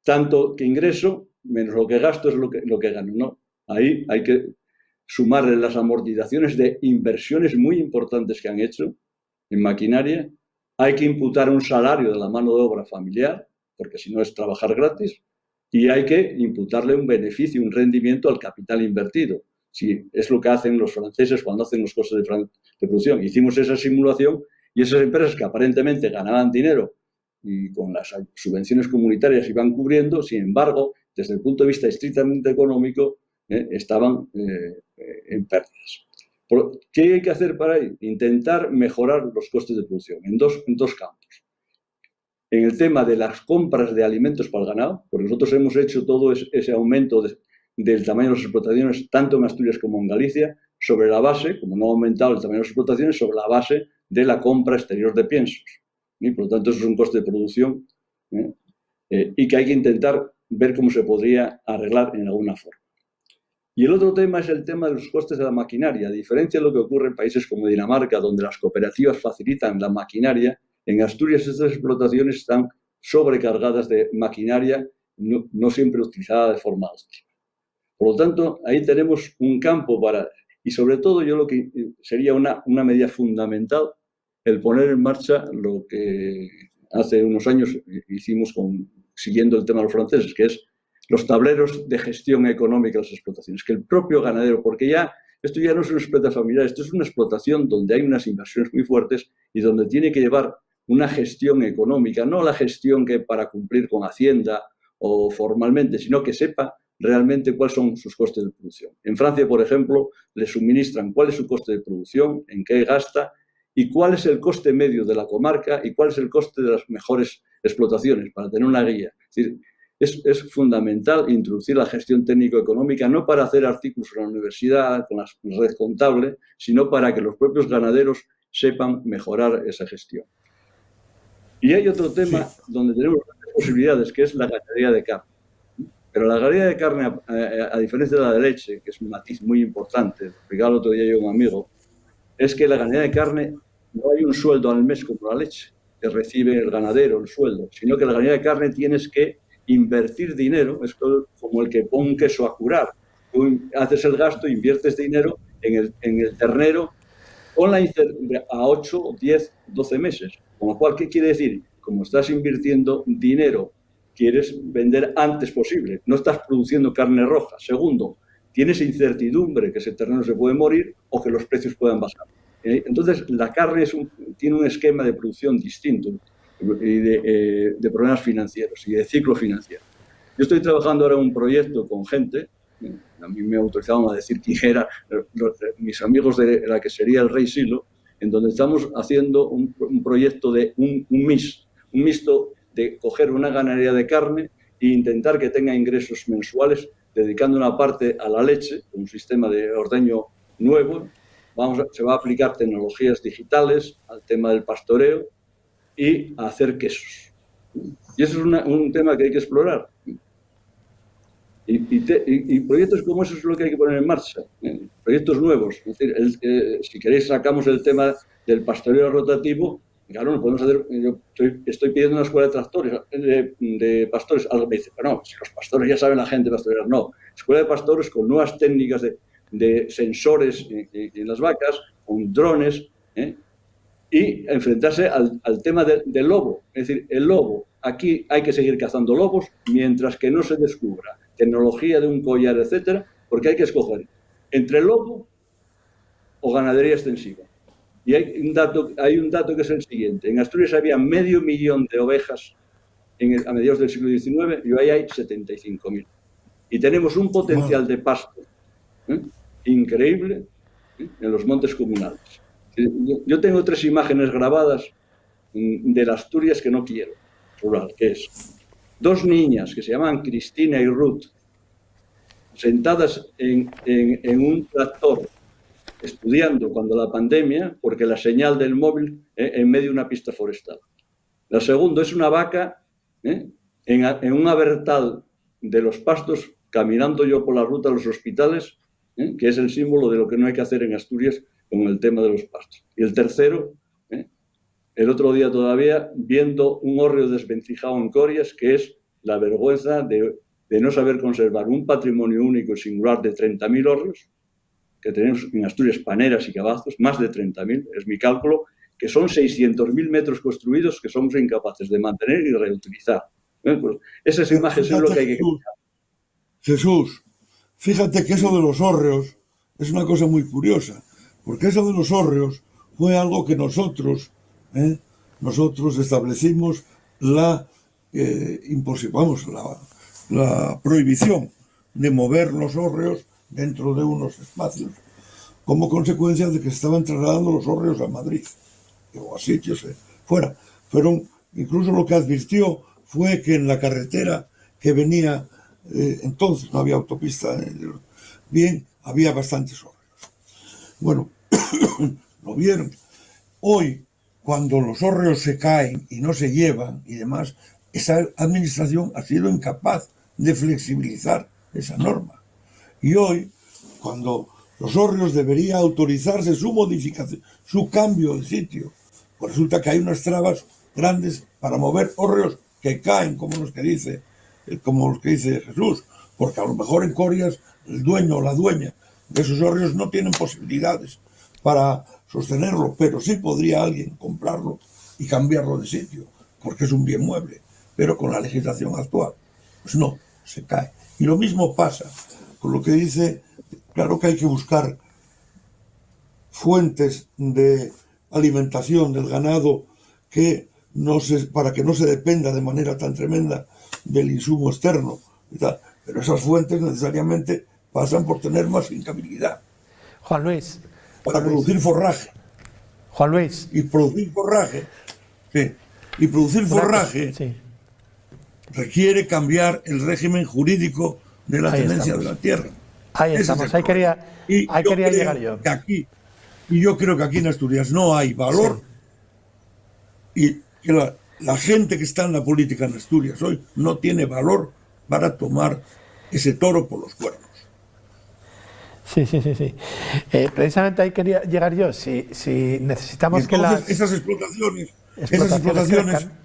Speaker 5: tanto que ingreso menos lo que gasto es lo que gano. No, ahí hay que sumarle las amortizaciones de inversiones muy importantes que han hecho en maquinaria. Hay que imputar un salario de la mano de obra familiar, porque si no es trabajar gratis. Y hay que imputarle un beneficio, un rendimiento al capital invertido. Si es lo que hacen los franceses cuando hacen los costes de producción. Hicimos esa simulación y esas empresas que aparentemente ganaban dinero y con las subvenciones comunitarias iban cubriendo, sin embargo, desde el punto de vista estrictamente económico, estaban en pérdidas. ¿Qué hay que hacer para intentar mejorar los costes de producción? En dos campos. En el tema de las compras de alimentos para el ganado, porque nosotros hemos hecho todo ese aumento del tamaño de las explotaciones, tanto en Asturias como en Galicia, sobre la base, como no ha aumentado el tamaño de las explotaciones, sobre la base de la compra exterior de piensos. Y por lo tanto, eso es un coste de producción y que hay que intentar ver cómo se podría arreglar en alguna forma. Y el otro tema es el tema de los costes de la maquinaria. A diferencia de lo que ocurre en países como Dinamarca, donde las cooperativas facilitan la maquinaria, en Asturias estas explotaciones están sobrecargadas de maquinaria no siempre utilizada de forma óptima. Por lo tanto, ahí tenemos un campo para... Y sobre todo yo lo que sería una medida fundamental, el poner en marcha lo que hace unos años hicimos siguiendo el tema de los franceses, que es los tableros de gestión económica de las explotaciones, que el propio ganadero, porque ya esto ya no es una explotación familiar, esto es una explotación donde hay unas inversiones muy fuertes y donde tiene que llevar una gestión económica, no la gestión que para cumplir con Hacienda o formalmente, sino que sepa realmente cuáles son sus costes de producción. En Francia, por ejemplo, le suministran cuál es su coste de producción, en qué gasta y cuál es el coste medio de la comarca y cuál es el coste de las mejores explotaciones para tener una guía. Es decir, es fundamental introducir la gestión técnico-económica no para hacer artículos en la universidad, con la red contable, sino para que los propios ganaderos sepan mejorar esa gestión. Y hay otro tema donde tenemos posibilidades, que es la ganadería de carne. Pero la ganadería de carne, a diferencia de la de leche, que es un matiz muy importante, explicaba el otro día yo a un amigo, es que la ganadería de carne no hay un sueldo al mes como la leche, que recibe el ganadero, el sueldo, sino que la ganadería de carne tienes que invertir dinero, es como el que pone un queso a curar. Tú haces el gasto, inviertes dinero en el ternero a 8, 10, 12 meses. Con lo cual, ¿qué quiere decir? Como estás invirtiendo dinero, quieres vender antes posible, no estás produciendo carne roja. Segundo, tienes incertidumbre que ese ternero se puede morir o que los precios puedan bajar. Entonces, la carne tiene un esquema de producción distinto y de problemas financieros y de ciclo financiero. Yo estoy trabajando ahora en un proyecto con gente, a mí me autorizaban a decir quién eran mis amigos de la que sería el Rey Silo, en donde estamos haciendo un proyecto de un mixto de coger una ganadería de carne e intentar que tenga ingresos mensuales, dedicando una parte a la leche, un sistema de ordeño nuevo. Se va a aplicar tecnologías digitales al tema del pastoreo y a hacer quesos. Y eso es un tema que hay que explorar. Y proyectos como esos es lo que hay que poner en marcha. Proyectos nuevos. Es decir, si queréis sacamos el tema del pastoreo rotativo. Claro, no podemos hacer. Yo estoy pidiendo una escuela de tractores, de pastores. Algo me dice, pero no, si los pastores ya saben la gente pastorear. No, escuela de pastores con nuevas técnicas de sensores en las vacas, con drones, y enfrentarse al tema del lobo. Es decir, el lobo, aquí hay que seguir cazando lobos mientras que no se descubra tecnología de un collar, etcétera, porque hay que escoger entre lobo o ganadería extensiva. Y hay un dato que es el siguiente. En Asturias había 500.000 de ovejas a mediados del siglo XIX y hoy hay 75.000. Y tenemos un potencial de pasto increíble en los montes comunales. Yo tengo 3 imágenes grabadas de las Asturias que no quiero, rural, que es 2 niñas que se llaman Cristina y Ruth, sentadas en un tractor, estudiando cuando la pandemia, porque la señal del móvil en medio de una pista forestal. La segunda es una vaca en un abertal de los pastos, caminando yo por la ruta de los hospitales, que es el símbolo de lo que no hay que hacer en Asturias con el tema de los pastos. Y el tercero, el otro día todavía, viendo un hórreo desvencijado en Corias, que es la vergüenza de no saber conservar un patrimonio único y singular de 30.000 hórreos, que tenemos en Asturias paneras y cabazos, más de 30.000, es mi cálculo, que son 600.000 metros construidos que somos incapaces de mantener y reutilizar. Pues esas imágenes es lo que hay que quitar.
Speaker 3: Jesús, fíjate que eso de los hórreos es una cosa muy curiosa, porque eso de los hórreos fue algo que nosotros establecimos la prohibición de mover los hórreos dentro de unos espacios, como consecuencia de que se estaban trasladando los hórreos a Madrid o a sitios fuera. Pero incluso lo que advirtió fue que en la carretera que venía, entonces no había autopista, bien, había bastantes hórreos. Bueno, lo vieron. Hoy, cuando los hórreos se caen y no se llevan y demás, esa administración ha sido incapaz de flexibilizar esa norma. Y hoy, cuando los hórreos debería autorizarse su modificación, su cambio de sitio, pues resulta que hay unas trabas grandes para mover hórreos que caen, como los que dice Jesús, porque a lo mejor en Corias el dueño o la dueña de esos hórreos no tienen posibilidades para sostenerlo, pero sí podría alguien comprarlo y cambiarlo de sitio, porque es un bien mueble. Pero con la legislación actual, pues no, se cae. Y lo mismo pasa con lo que dice, claro que hay que buscar fuentes de alimentación del ganado para que no se dependa de manera tan tremenda del insumo externo y tal. Pero esas fuentes necesariamente pasan por tener más fincabilidad.
Speaker 1: Juan Luis.
Speaker 3: Para producir forraje.
Speaker 1: Juan Luis.
Speaker 3: Y producir forraje, sí, y producir forraje
Speaker 1: Sí.
Speaker 3: requiere cambiar el régimen jurídico de la
Speaker 1: Ahí
Speaker 3: tenencia
Speaker 1: estamos.
Speaker 3: de la tierra.
Speaker 1: Ahí
Speaker 3: Ese
Speaker 1: estamos.
Speaker 3: es el
Speaker 1: Ahí
Speaker 3: problema.
Speaker 1: quería llegar yo.
Speaker 3: Y yo creo que aquí en Asturias no hay valor, y que la gente que está en la política en Asturias hoy no tiene valor para tomar ese toro por los cuernos.
Speaker 1: Sí. Precisamente ahí quería llegar yo. Si necesitamos que
Speaker 3: Entonces,
Speaker 1: las
Speaker 3: esas explotaciones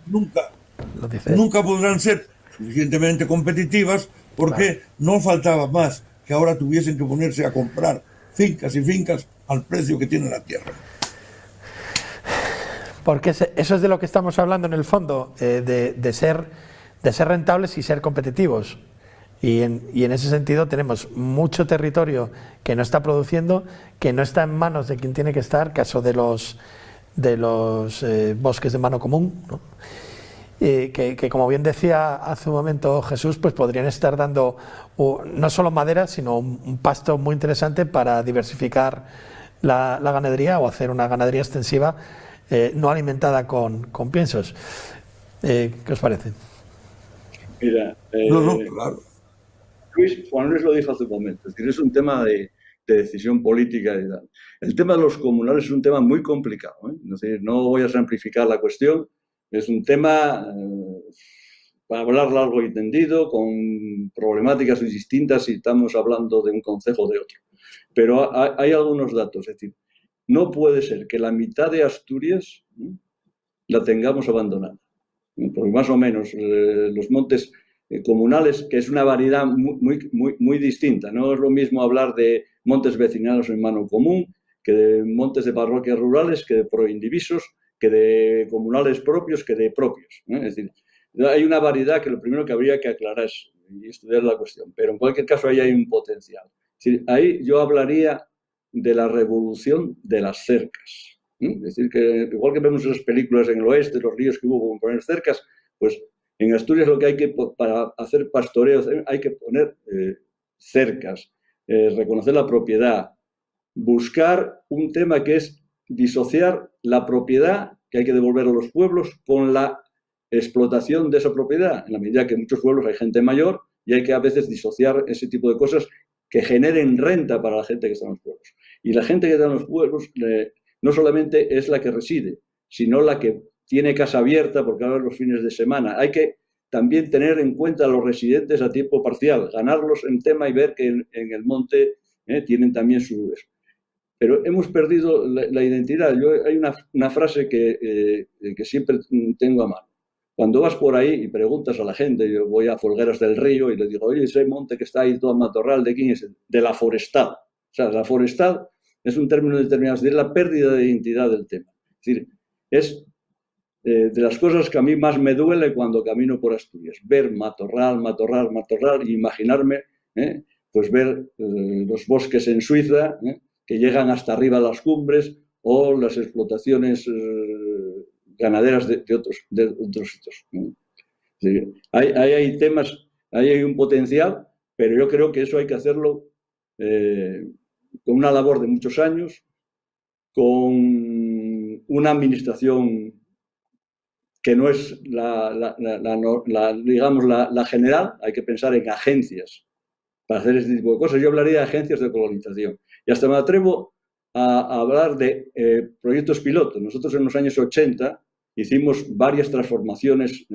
Speaker 3: nunca podrán ser suficientemente competitivas, porque no faltaba más que ahora tuviesen que ponerse a comprar fincas y fincas al precio que tiene la tierra.
Speaker 1: Porque eso es de lo que estamos hablando en el fondo, de ser rentables y ser competitivos. Y en ese sentido tenemos mucho territorio que no está produciendo, que no está en manos de quien tiene que estar, caso de los bosques de mano común, ¿no? Que como bien decía hace un momento Jesús, pues podrían estar dando no solo madera, sino un pasto muy interesante para diversificar la ganadería o hacer una ganadería extensiva no alimentada con piensos. ¿Qué os parece?
Speaker 5: Mira,
Speaker 3: Claro.
Speaker 5: Juan Luis lo dijo hace un momento, es decir, es un tema de decisión política y tal. El tema de los comunales es un tema muy complicado, ¿eh? Es decir, no voy a simplificar la cuestión, es un tema para hablar largo y tendido, con problemáticas distintas si estamos hablando de un concejo o de otro. Pero hay algunos datos, es decir, no puede ser que la mitad de Asturias la tengamos abandonada, porque más o menos los montes comunales, que es una variedad muy distinta. No es lo mismo hablar de montes vecinales en mano común, que de montes de parroquias rurales, que de proindivisos, que de comunales propios, que de propios. Es decir, hay una variedad que lo primero que habría que aclarar es y estudiar la cuestión, pero en cualquier caso ahí hay un potencial. Es decir, ahí yo hablaría de la revolución de las cercas. Es decir, que igual que vemos esas películas en el oeste, los ríos que hubo con poner cercas, pues en Asturias lo que hay que, para hacer pastoreo, hay que poner cercas, reconocer la propiedad, buscar un tema que es disociar la propiedad que hay que devolver a los pueblos con la explotación de esa propiedad, en la medida que en muchos pueblos hay gente mayor y hay que a veces disociar ese tipo de cosas que generen renta para la gente que está en los pueblos. Y la gente que está en los pueblos no solamente es la que reside, sino la que tiene casa abierta porque ahora los fines de semana. Hay que también tener en cuenta a los residentes a tiempo parcial, ganarlos en tema y ver que en el monte tienen también su... Pero hemos perdido la identidad. Hay una frase que siempre tengo a mano. Cuando vas por ahí y preguntas a la gente, yo voy a Folgueras del Río y le digo, oye, ese monte que está ahí todo matorral, ¿de quién es? De la forestal. O sea, la forestal es un término determinado, es decir, la pérdida de identidad del tema. Es decir, es de las cosas que a mí más me duele cuando camino por Asturias. Ver matorral y imaginarme, pues ver los bosques en Suiza, que llegan hasta arriba a las cumbres, o las explotaciones ganaderas de otros sitios. Sí, hay temas, ahí hay un potencial, pero yo creo que eso hay que hacerlo con una labor de muchos años, con una administración que no es digamos, la general. Hay que pensar en agencias para hacer este tipo de cosas. Yo hablaría de agencias de colonización. Y hasta me atrevo a hablar de proyectos piloto. Nosotros en los años 80 hicimos varias transformaciones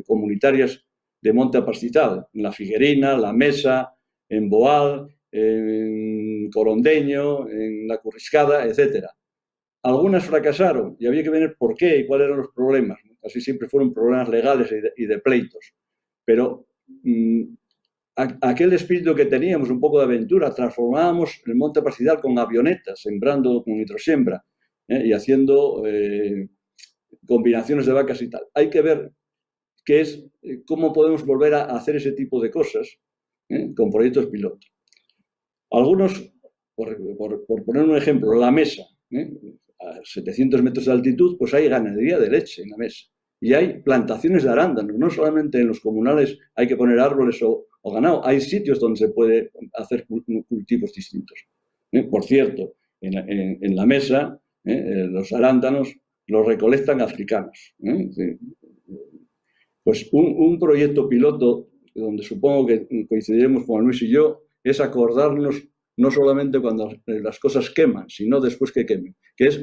Speaker 5: comunitarias de monte apastizal, en La Figuerina, La Mesa, en Boal, en Corondeño, en La Curriscada, etc. Algunas fracasaron y había que ver por qué y cuáles eran los problemas. Casi siempre fueron problemas legales y de pleitos. Pero aquel espíritu que teníamos, un poco de aventura, transformábamos el monte apastizal con avionetas, sembrando con nitrosiembra y haciendo combinaciones de vacas y tal. Hay que ver cómo podemos volver a hacer ese tipo de cosas con proyectos piloto. Algunos, por poner un ejemplo, La Mesa, a 700 metros de altitud, pues hay ganadería de leche en La Mesa. Y hay plantaciones de arándanos, no solamente en los comunales hay que poner árboles o ganado, hay sitios donde se puede hacer cultivos distintos. Por cierto, en La Mesa, los arándanos los recolectan africanos. Pues un proyecto piloto, donde supongo que coincidiremos con Luis y yo, es acordarnos no solamente cuando las cosas queman, sino después que quemen, que es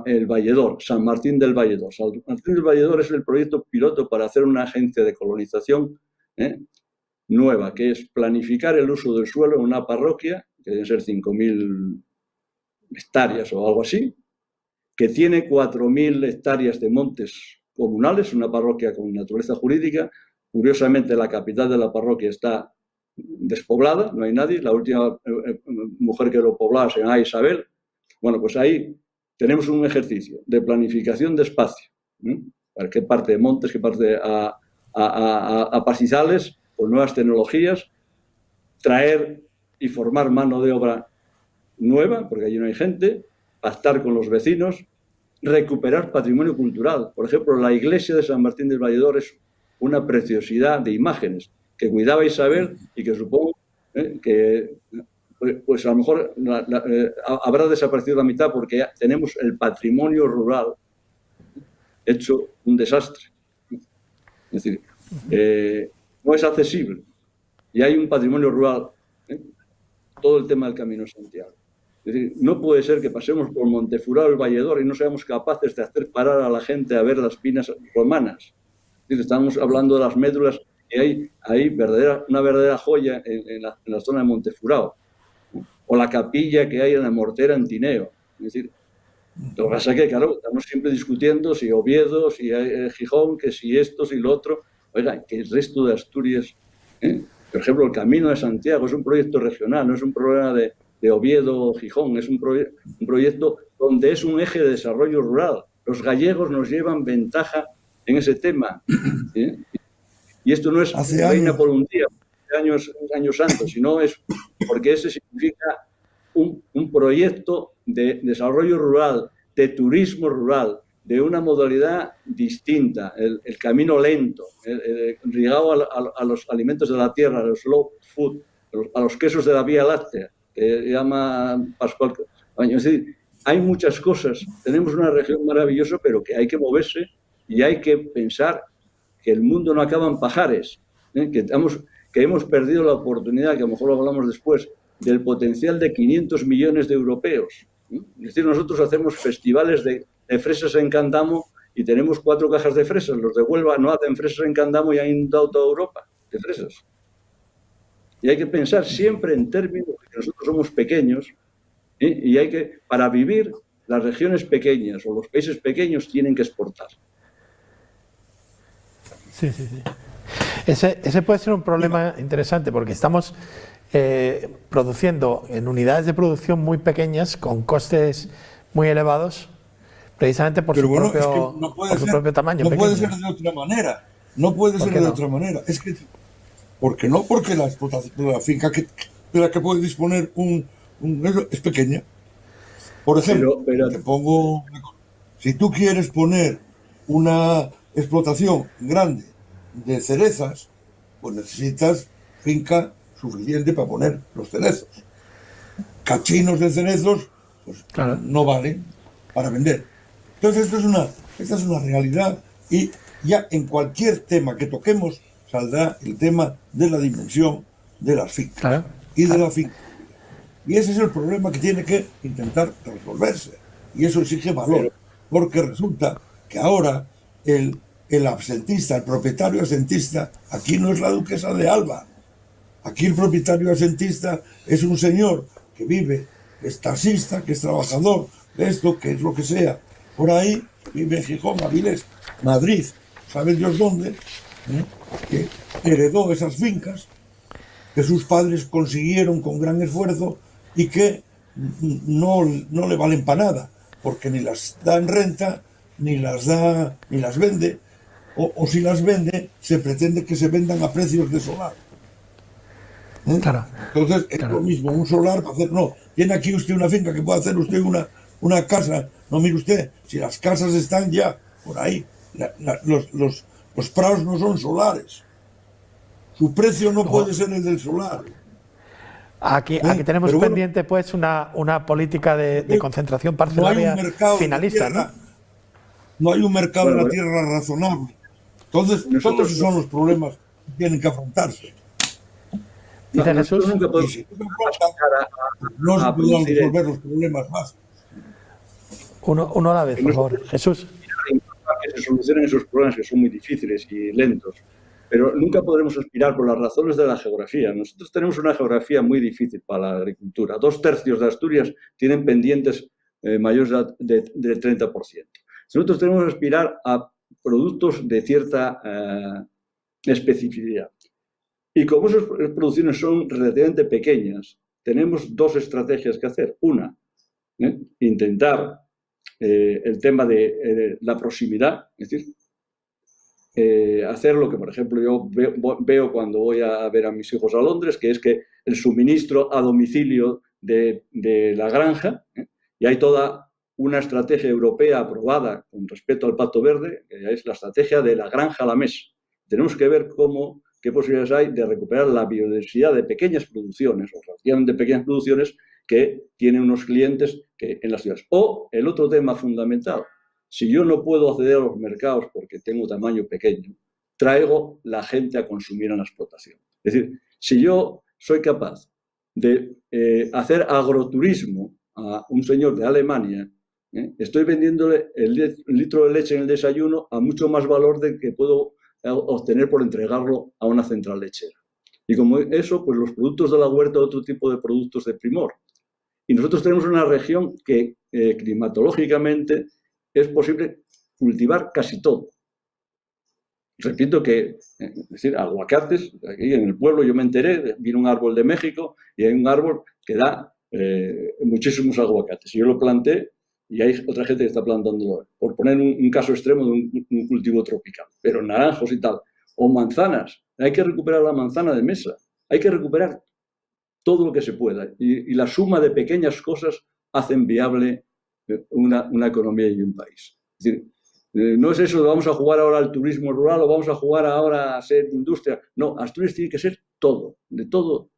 Speaker 5: el Valledor, San Martín del Valledor. San Martín del Valledor es el proyecto piloto para hacer una agencia de colonización nueva, que es planificar el uso del suelo en una parroquia, que deben ser 5.000 hectáreas o algo así, que tiene 4.000 hectáreas de montes comunales, una parroquia con naturaleza jurídica. Curiosamente, la capital de la parroquia está despoblada, no hay nadie. La última mujer que lo poblaba se llama Isabel. Bueno, pues ahí tenemos un ejercicio de planificación de espacio. Para qué parte de montes, qué parte a pastizales, con nuevas tecnologías, traer y formar mano de obra nueva, porque allí no hay gente, pactar con los vecinos, recuperar patrimonio cultural. Por ejemplo, la iglesia de San Martín del Valledor es una preciosidad de imágenes que cuidaba Isabel y que supongo que pues a lo mejor habrá desaparecido la mitad porque ya tenemos el patrimonio rural hecho un desastre. Es decir, no es accesible. Y hay un patrimonio rural, todo el tema del Camino de Santiago. Es decir, no puede ser que pasemos por Montefurado, el Valledor, y no seamos capaces de hacer parar a la gente a ver las pinas romanas. Es decir, estamos hablando de las médulas y hay una verdadera joya en la zona de Montefurado. O la capilla que hay en la Mortera en Tineo. Es decir, lo que pasa es que, claro, estamos siempre discutiendo si Oviedo, si Gijón, que si esto, si lo otro. Oiga, que el resto de Asturias, por ejemplo, el Camino de Santiago es un proyecto regional, no es un problema de Oviedo o Gijón, es un proyecto donde es un eje de desarrollo rural. Los gallegos nos llevan ventaja en ese tema. Y esto no es reina por un día, años santos, sino es porque ese significa un proyecto de desarrollo rural, de turismo rural, de una modalidad distinta, el camino lento, ligado a los alimentos de la tierra, a los slow food, a los quesos de la Vía Láctea, que llama Pascual. Es decir, hay muchas cosas. Tenemos una región maravillosa, pero que hay que moverse y hay que pensar que el mundo no acaba en pajares, que hemos perdido la oportunidad, que a lo mejor lo hablamos después, del potencial de 500 millones de europeos. Es decir, nosotros hacemos festivales de fresas en Candamo y tenemos 4 cajas de fresas. Los de Huelva no hacen fresas en Candamo y han inundado toda Europa de fresas. Y hay que pensar siempre en términos de que nosotros somos pequeños y hay que, para vivir, las regiones pequeñas o los países pequeños tienen que exportar.
Speaker 1: Sí. Ese puede ser un problema interesante porque estamos produciendo en unidades de producción muy pequeñas con costes muy elevados precisamente por su propio tamaño.
Speaker 3: No puede ser de otra manera. No puede ser de otra manera. Es que porque la explotación de la finca de la que puede disponer es pequeña. Por ejemplo, te pongo una cosa. Si tú quieres poner una explotación grande de cerezas, pues necesitas finca suficiente para poner los cerezos. Cachinos de cerezos, pues claro, no valen para vender. Entonces esta es una realidad y ya en cualquier tema que toquemos saldrá el tema de la dimensión de las fincas y de la finca. Y ese es el problema que tiene que intentar resolverse. Y eso exige valor, porque resulta que ahora el el absentista, el propietario asentista, aquí no es la duquesa de Alba. Aquí el propietario asentista es un señor que vive, que es taxista, que es trabajador, de esto, que es lo que sea. Por ahí vive en Gijón, Avilés, Madrid, ¿sabe Dios dónde? Que heredó esas fincas que sus padres consiguieron con gran esfuerzo y que no le valen para nada, porque ni las da en renta, ni las vende, o si las vende, se pretende que se vendan a precios de solar.
Speaker 1: Claro.
Speaker 3: Entonces es lo mismo, un solar para hacer, no, tiene aquí usted una finca que puede hacer usted una casa, no, mire usted, si las casas están ya por ahí, los prados no son solares, su precio no puede ser el del solar.
Speaker 1: Aquí tenemos
Speaker 3: Pero bueno,
Speaker 1: pendiente pues una política de concentración parcelaria finalista, ¿no?
Speaker 3: No hay un mercado de la
Speaker 5: Bueno,
Speaker 3: tierra razonable. Entonces, todos esos son los problemas que tienen que afrontarse.
Speaker 1: Dice
Speaker 5: nosotros
Speaker 1: Jesús.
Speaker 5: nunca
Speaker 3: Y
Speaker 5: podemos
Speaker 3: si no se afrontan, no se
Speaker 5: a
Speaker 3: podrán
Speaker 5: producir
Speaker 3: resolver los problemas más.
Speaker 1: Uno a la vez, por favor. Jesús.
Speaker 5: que se solucionen esos problemas que son muy difíciles y lentos. Pero nunca podremos aspirar por las razones de la geografía. Nosotros tenemos una geografía muy difícil para la agricultura. 2/3 de Asturias tienen pendientes mayores del 30%. Nosotros tenemos que aspirar a productos de cierta especificidad. Y como esas producciones son relativamente pequeñas, tenemos dos estrategias que hacer. Una, intentar el tema de la proximidad, es decir, hacer lo que, por ejemplo, yo veo cuando voy a ver a mis hijos a Londres, que es que el suministro a domicilio de la granja, y hay toda una estrategia europea aprobada con respecto al Pacto Verde, que es la estrategia de la granja a la mesa. Tenemos que ver qué posibilidades hay de recuperar la biodiversidad de pequeñas producciones, o relativamente pequeñas producciones, que tienen unos clientes en las ciudades. O el otro tema fundamental, si yo no puedo acceder a los mercados porque tengo tamaño pequeño, traigo la gente a consumir en la explotación. Es decir, si yo soy capaz de hacer agroturismo a un señor de Alemania, estoy vendiéndole el litro de leche en el desayuno a mucho más valor del que puedo obtener por entregarlo a una central lechera. Y como eso, pues los productos de la huerta, otro tipo de productos de primor. Y nosotros tenemos una región que climatológicamente es posible cultivar casi todo. Repito que, es decir, aguacates, aquí en el pueblo yo me enteré, vino un árbol de México y hay un árbol que da muchísimos aguacates. Y yo lo planté y hay otra gente que está plantándolo. Por poner un caso extremo de un cultivo tropical. Pero naranjos y tal. O manzanas. Hay que recuperar la manzana de mesa. Hay que recuperar todo lo que se pueda. Y la suma de pequeñas cosas hacen viable una economía y un país. Es decir, no es eso de vamos a jugar ahora al turismo rural o vamos a jugar ahora a ser industria. No, Asturias tiene que ser todo, de todo.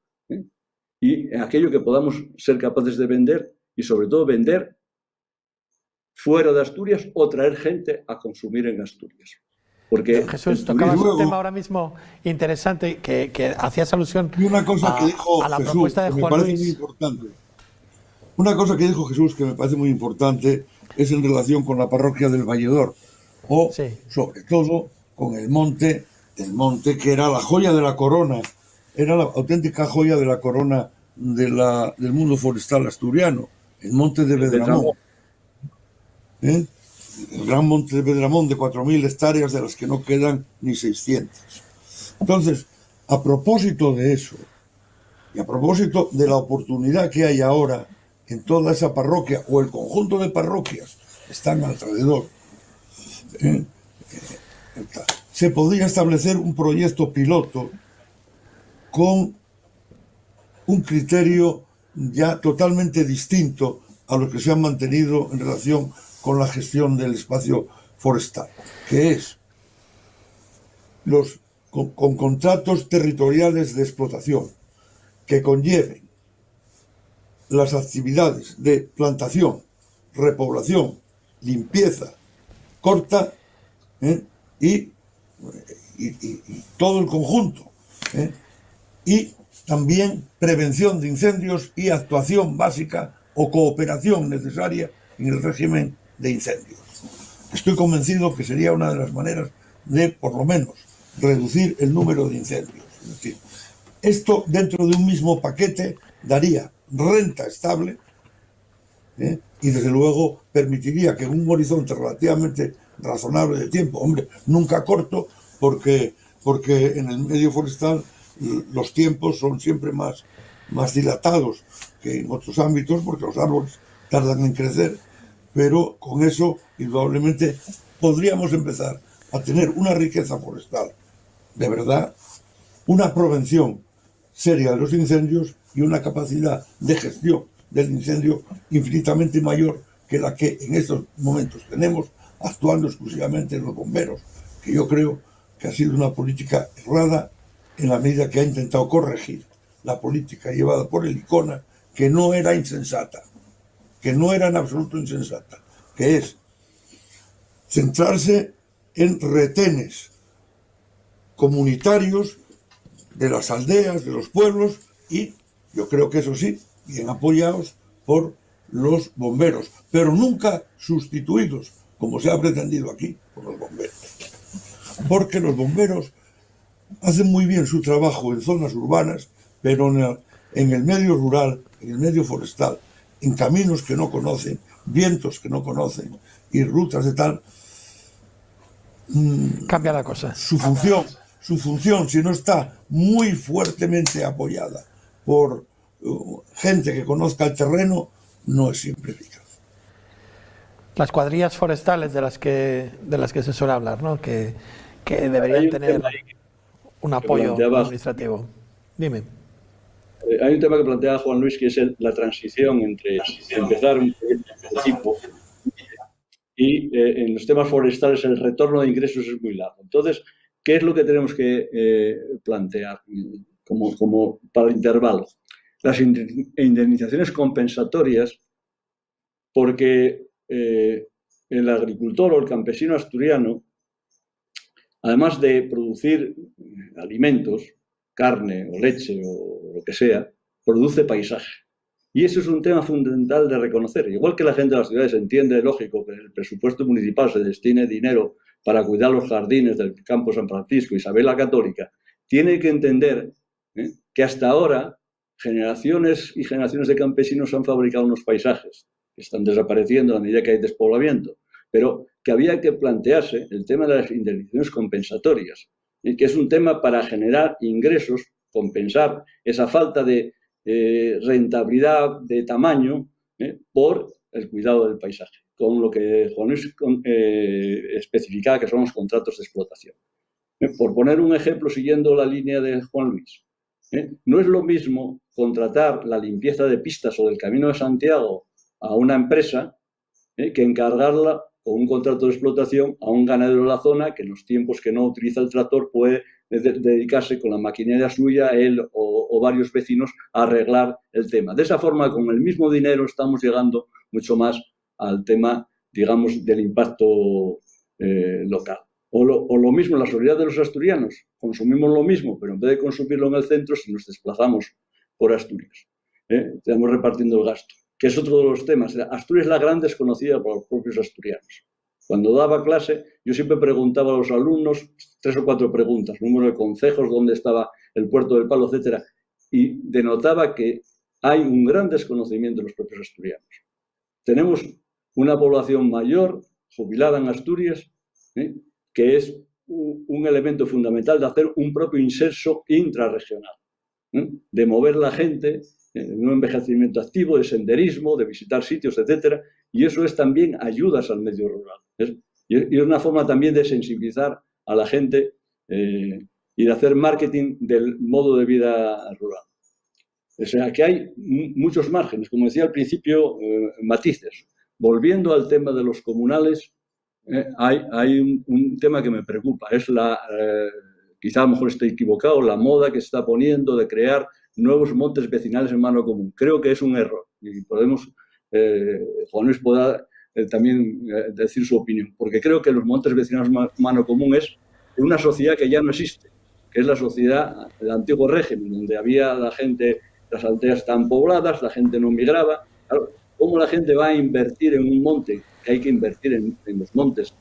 Speaker 5: Y aquello que podamos ser capaces de vender y sobre todo vender fuera de Asturias o traer gente a consumir en Asturias. Porque
Speaker 1: Jesús, tocabas un tema ahora mismo interesante que hacías alusión
Speaker 3: y una cosa que dijo
Speaker 1: a la
Speaker 3: Jesús,
Speaker 1: propuesta de
Speaker 3: que me
Speaker 1: Juan
Speaker 3: parece
Speaker 1: Luis.
Speaker 3: muy importante. Una cosa que dijo Jesús que me parece muy importante es en relación con la parroquia del Valledor, o
Speaker 1: Sí.
Speaker 3: sobre todo con el monte que era la joya de la corona, era la auténtica joya de la corona del mundo forestal asturiano, el monte de Vedramón. El gran monte de Vedramón de 4.000 hectáreas de las que no quedan ni 600. Entonces, a propósito de eso, y a propósito de la oportunidad que hay ahora en toda esa parroquia, o el conjunto de parroquias que están alrededor, se podría establecer un proyecto piloto con un criterio ya totalmente distinto a lo que se ha mantenido en relación con la gestión del espacio forestal, que es con contratos territoriales de explotación que conlleven las actividades de plantación, repoblación, limpieza, corta y todo el conjunto, y también prevención de incendios y actuación básica o cooperación necesaria en el régimen de incendios. Estoy convencido que sería una de las maneras de, por lo menos, reducir el número de incendios. Es decir, esto dentro de un mismo paquete daría renta estable, y desde luego permitiría que en un horizonte relativamente razonable de tiempo, hombre, nunca corto, porque en el medio forestal los tiempos son siempre más dilatados que en otros ámbitos, porque los árboles tardan en crecer, pero con eso indudablemente podríamos empezar a tener una riqueza forestal de verdad, una prevención seria de los incendios y una capacidad de gestión del incendio infinitamente mayor que la que en estos momentos tenemos, actuando exclusivamente los bomberos, que yo creo que ha sido una política errada en la medida que ha intentado corregir la política llevada por el ICONA, que no era insensata, que no era en absoluto insensata, que es centrarse en retenes comunitarios de las aldeas, de los pueblos, y yo creo que eso sí, bien apoyados por los bomberos, pero nunca sustituidos, como se ha pretendido aquí, por los bomberos. Porque los bomberos hacen muy bien su trabajo en zonas urbanas, pero en el medio rural, en el medio forestal, en caminos que no conocen, vientos que no conocen y rutas de tal,
Speaker 1: cambia la cosa.
Speaker 3: Su función, si no está muy fuertemente apoyada por gente que conozca el terreno, no es siempre eficaz.
Speaker 1: Las cuadrillas forestales de las que se suele hablar, ¿no? Que deberían tener un apoyo administrativo. Dime.
Speaker 5: Hay un tema que plantea Juan Luis, que es la transición entre empezar un proyecto de este tipo y en los temas forestales el retorno de ingresos es muy largo. Entonces, ¿qué es lo que tenemos que plantear como para el intervalo? Las indemnizaciones compensatorias, porque el agricultor o el campesino asturiano, además de producir alimentos, carne o leche o lo que sea, produce paisaje. Y eso es un tema fundamental de reconocer. Igual que la gente de las ciudades entiende, lógico, que el presupuesto municipal se destine dinero para cuidar los jardines del campo San Francisco, Isabel la Católica, tiene que entender que hasta ahora generaciones y generaciones de campesinos han fabricado unos paisajes que están desapareciendo a medida que hay despoblamiento, pero que había que plantearse el tema de las indemnizaciones compensatorias, que es un tema para generar ingresos, compensar esa falta de rentabilidad de tamaño por el cuidado del paisaje, con lo que Juan Luis especificaba que son los contratos de explotación. Por poner un ejemplo siguiendo la línea de Juan Luis, no es lo mismo contratar la limpieza de pistas o del Camino de Santiago a una empresa que encargarla con un contrato de explotación a un ganadero de la zona que en los tiempos que no utiliza el tractor puede dedicarse con la maquinaria suya, él o varios vecinos, a arreglar el tema. De esa forma, con el mismo dinero, estamos llegando mucho más al tema, digamos, del impacto local. O lo mismo, la solidaridad de los asturianos. Consumimos lo mismo, pero en vez de consumirlo en el centro, si nos desplazamos por Asturias, estamos repartiendo el gasto, que es otro de los temas. Asturias es la gran desconocida por los propios asturianos. Cuando daba clase, yo siempre preguntaba a los alumnos 3 o 4 preguntas, número de concejos, dónde estaba el puerto del Palo, etcétera, y denotaba que hay un gran desconocimiento de los propios asturianos. Tenemos una población mayor, jubilada en Asturias, que es un elemento fundamental de hacer un propio inserso intrarregional, de mover la gente, un envejecimiento activo, de senderismo, de visitar sitios, etcétera, y eso es también ayudas al medio rural. Y es una forma también de sensibilizar a la gente y de hacer marketing del modo de vida rural. O sea, que hay muchos márgenes, como decía al principio, matices. Volviendo al tema de los comunales, hay un tema que me preocupa, es quizá a lo mejor estoy equivocado, la moda que se está poniendo de crear nuevos montes vecinales en mano común. Creo que es un error y podemos, Juan Luis podrá también decir su opinión, porque creo que los montes vecinales en mano común es una sociedad que ya no existe, que es la sociedad del antiguo régimen, donde había la gente, las aldeas estaban pobladas, la gente no migraba. Claro, ¿cómo la gente va a invertir en un monte? Que hay que invertir en los montes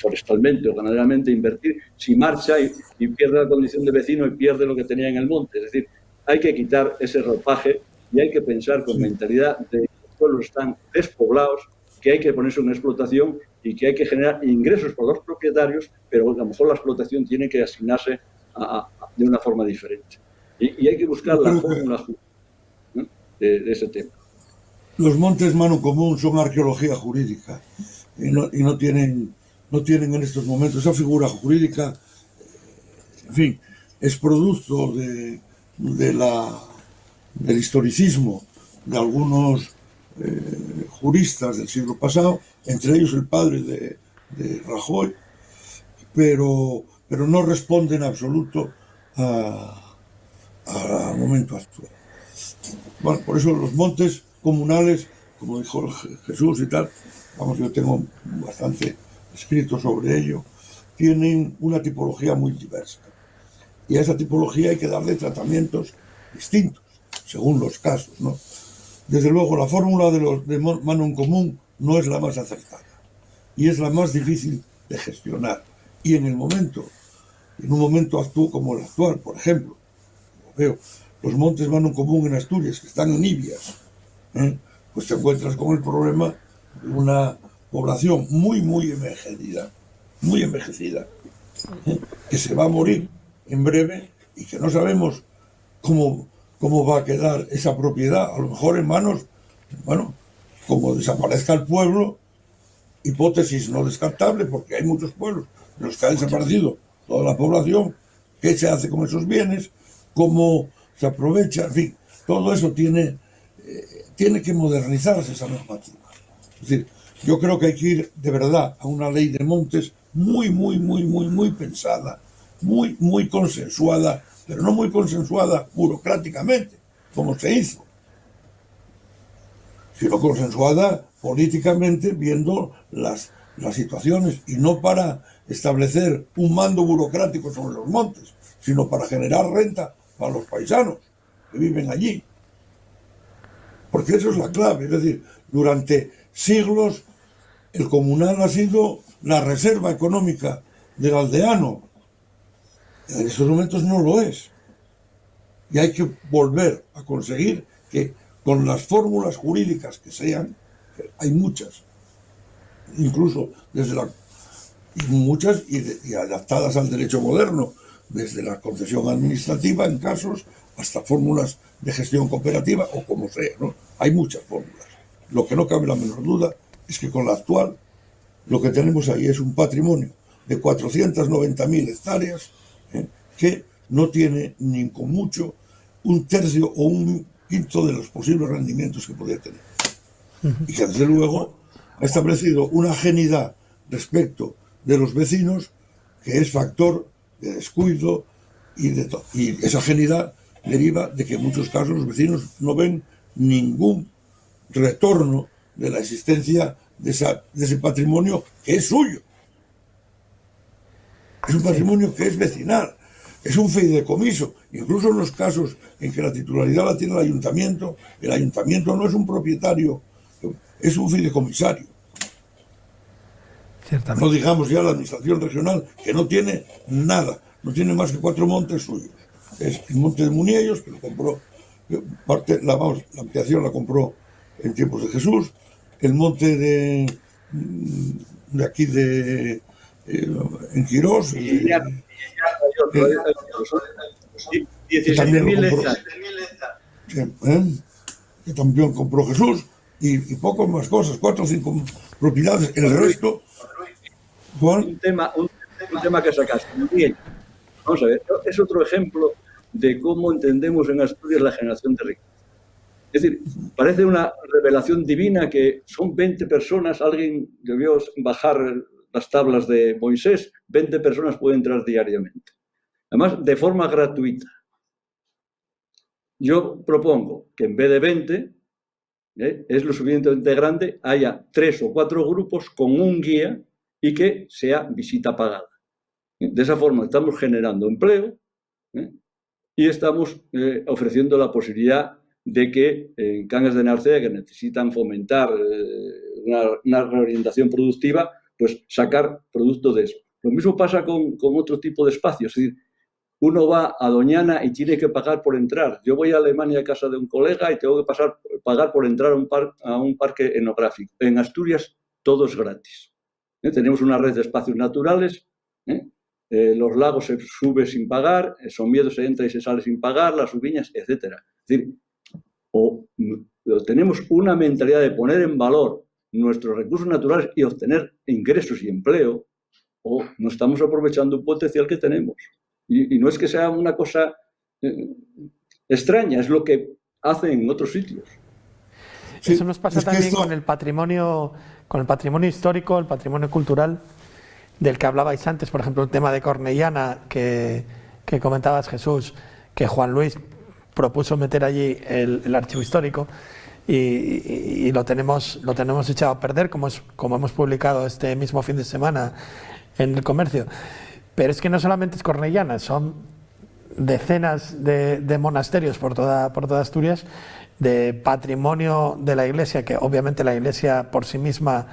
Speaker 5: forestalmente o ganaderamente, invertir, si marcha y pierde la condición de vecino y pierde lo que tenía en el monte. Es decir, hay que quitar ese ropaje y hay que pensar con mentalidad de que los pueblos están despoblados, que hay que ponerse una explotación y que hay que generar ingresos para los propietarios, pero a lo mejor la explotación tiene que asignarse de una forma diferente. Y hay que buscar la fórmula justa, ¿no?, de ese tema.
Speaker 3: Los montes mano común son arqueología jurídica y no tienen en estos momentos esa figura jurídica. En fin, es producto del historicismo de algunos juristas del siglo pasado, entre ellos el padre de Rajoy, pero no responde en absoluto al momento actual. Bueno, por eso los montes comunales, como dijo Jesús y tal, vamos, yo tengo bastante escrito sobre ello, tienen una tipología muy diversa. Y a esa tipología hay que darle tratamientos distintos, según los casos, ¿no? Desde luego, la fórmula de mano en común no es la más acertada y es la más difícil de gestionar. Y en un momento como el actual, por ejemplo, veo los montes mano en común en Asturias, que están en Ibias, pues te encuentras con el problema de una población muy envejecida, que se va a morir en breve y que no sabemos cómo va a quedar esa propiedad, a lo mejor en manos, bueno, como desaparezca el pueblo, hipótesis no descartable, porque hay muchos pueblos en los que ha desaparecido toda la población. ¿Qué se hace con esos bienes? ¿Cómo se aprovecha? En fin, todo eso tiene que modernizarse, esa normativa. Es decir, yo creo que hay que ir de verdad a una ley de montes muy pensada, muy consensuada, pero no muy consensuada burocráticamente, como se hizo, sino consensuada políticamente, viendo las situaciones, y no para establecer un mando burocrático sobre los montes, sino para generar renta para los paisanos que viven allí. Porque eso es la clave. Es decir, durante siglos el comunal ha sido la reserva económica del aldeano. En estos momentos no lo es. Y hay que volver a conseguir que, con las fórmulas jurídicas que sean, que hay muchas, incluso muchas y adaptadas al derecho moderno, desde la concesión administrativa en casos hasta fórmulas de gestión cooperativa o como sea, ¿no? Hay muchas fórmulas. Lo que no cabe la menor duda es que con la actual lo que tenemos ahí es un patrimonio de 490.000 hectáreas que no tiene ni con mucho un tercio o un quinto de los posibles rendimientos que podría tener. Y que desde luego ha establecido una ajenidad respecto de los vecinos que es factor de descuido y esa ajenidad deriva de que en muchos casos los vecinos no ven ningún retorno de la existencia de ese patrimonio que es suyo. Es un patrimonio que es vecinal, es un fideicomiso. Incluso en los casos en que la titularidad la tiene el ayuntamiento no es un propietario, es un fideicomisario.
Speaker 1: Ciertamente.
Speaker 3: No digamos ya la administración regional, que no tiene nada, no tiene más que 4 montes suyos. Es el monte de Muniellos, que lo compró, la ampliación la compró en tiempos de Jesús, el monte de aquí en Quirós, que también compró Jesús, y pocas más cosas, 4 o 5 propiedades. El resto, Juan.
Speaker 5: Un tema que sacaste. Bien. Vamos a ver, es otro ejemplo de cómo entendemos en Asturias la generación de riqueza. Es decir, parece una revelación divina que son 20 personas, alguien debió bajar las tablas de Moisés, 20 personas pueden entrar diariamente. Además, de forma gratuita. Yo propongo que en vez de 20, es lo suficientemente grande, haya 3 o 4 grupos con un guía y que sea visita pagada. De esa forma estamos generando empleo y estamos ofreciendo la posibilidad de que en Cangas de Narcea, que necesitan fomentar una reorientación productiva, pues sacar producto de eso. Lo mismo pasa con otro tipo de espacios. Es decir, uno va a Doñana y tiene que pagar por entrar. Yo voy a Alemania a casa de un colega y tengo que pagar por entrar a un parque etnográfico. En Asturias todo es gratis. Tenemos una red de espacios naturales. Los lagos se sube sin pagar, Somiedo se entra y se sale sin pagar, las Ubiñas, etc. Es decir, o tenemos una mentalidad de poner en valor nuestros recursos naturales y obtener ingresos y empleo, o no estamos aprovechando un potencial que tenemos. Y no es que sea una cosa extraña, es lo que hacen en otros sitios.
Speaker 1: Sí, eso nos pasa también con el patrimonio histórico, el patrimonio cultural, del que hablabais antes, por ejemplo, el tema de Cornellana, que comentabas, Jesús, que Juan Luis propuso meter allí el archivo histórico, y lo tenemos echado a perder, como hemos publicado este mismo fin de semana en El Comercio. Pero es que no solamente es Cornellana, son decenas de monasterios por toda Asturias, de patrimonio de la Iglesia, que obviamente la Iglesia por sí misma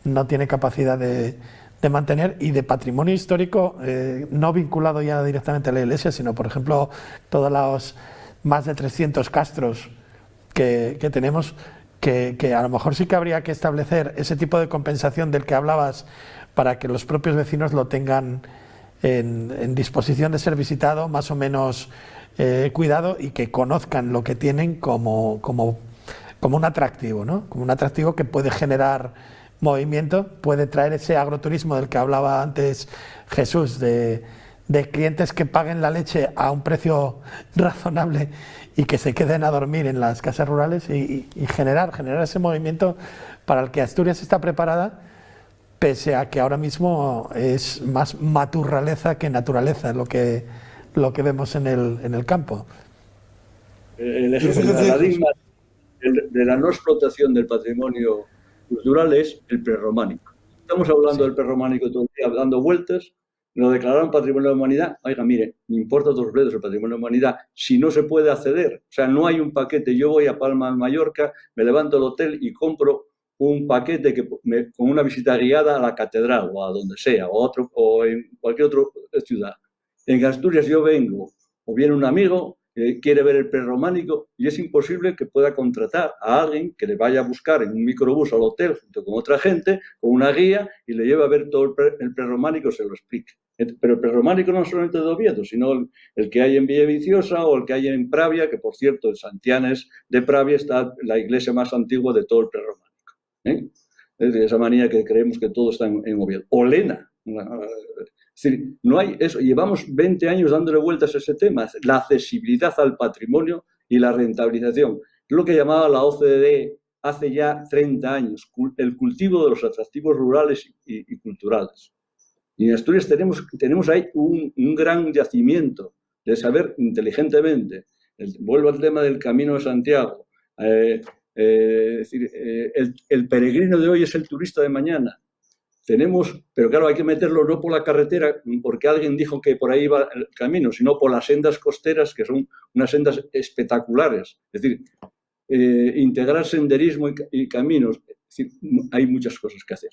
Speaker 1: no tiene capacidad de mantener, y de patrimonio histórico no vinculado ya directamente a la Iglesia, sino, por ejemplo, todos los más de 300 castros que tenemos, que a lo mejor sí que habría que establecer ese tipo de compensación del que hablabas, para que los propios vecinos lo tengan en disposición de ser visitado, más o menos cuidado, y que conozcan lo que tienen como un atractivo, ¿no? Como un atractivo que puede generar movimiento, puede traer ese agroturismo del que hablaba antes Jesús, de clientes que paguen la leche a un precio razonable y que se queden a dormir en las casas rurales, y generar ese movimiento para el que Asturias está preparada, pese a que ahora mismo es más maturraleza que naturaleza lo que vemos en el campo.
Speaker 5: El paradigma de la no explotación del patrimonio cultural es el prerrománico. Estamos hablando del prerrománico todo el día, dando vueltas. Lo declararon Patrimonio de la Humanidad. Oiga, mire, me importa dos bledos el Patrimonio de la Humanidad si no se puede acceder. O sea, no hay un paquete. Yo voy a Palma de Mallorca, me levanto al hotel y compro un paquete con una visita guiada a la catedral o a donde sea, o en cualquier otra ciudad. En Asturias yo vengo, o viene un amigo, quiere ver el prerrománico, y es imposible que pueda contratar a alguien que le vaya a buscar en un microbús al hotel junto con otra gente, con una guía, y le lleve a ver todo el prerrománico, se lo explique. Pero el prerrománico no solamente de Oviedo, sino el que hay en Villaviciosa o el que hay en Pravia, que por cierto en Santianes de Pravia está la iglesia más antigua de todo el prerrománico. Es de esa manía que creemos que todo está en Oviedo. O Lena. Es decir, no hay eso. Llevamos 20 años dándole vueltas a ese tema, la accesibilidad al patrimonio y la rentabilización. Es lo que llamaba la OCDE hace ya 30 años, el cultivo de los atractivos rurales y culturales. Y en Asturias tenemos ahí un gran yacimiento de saber inteligentemente. Vuelvo al tema del Camino de Santiago. Es decir, el peregrino de hoy es el turista de mañana. Pero claro, hay que meterlo no por la carretera, porque alguien dijo que por ahí va el camino, sino por las sendas costeras, que son unas sendas espectaculares. Es decir, integrar senderismo y caminos. Es decir, hay muchas cosas que hacer.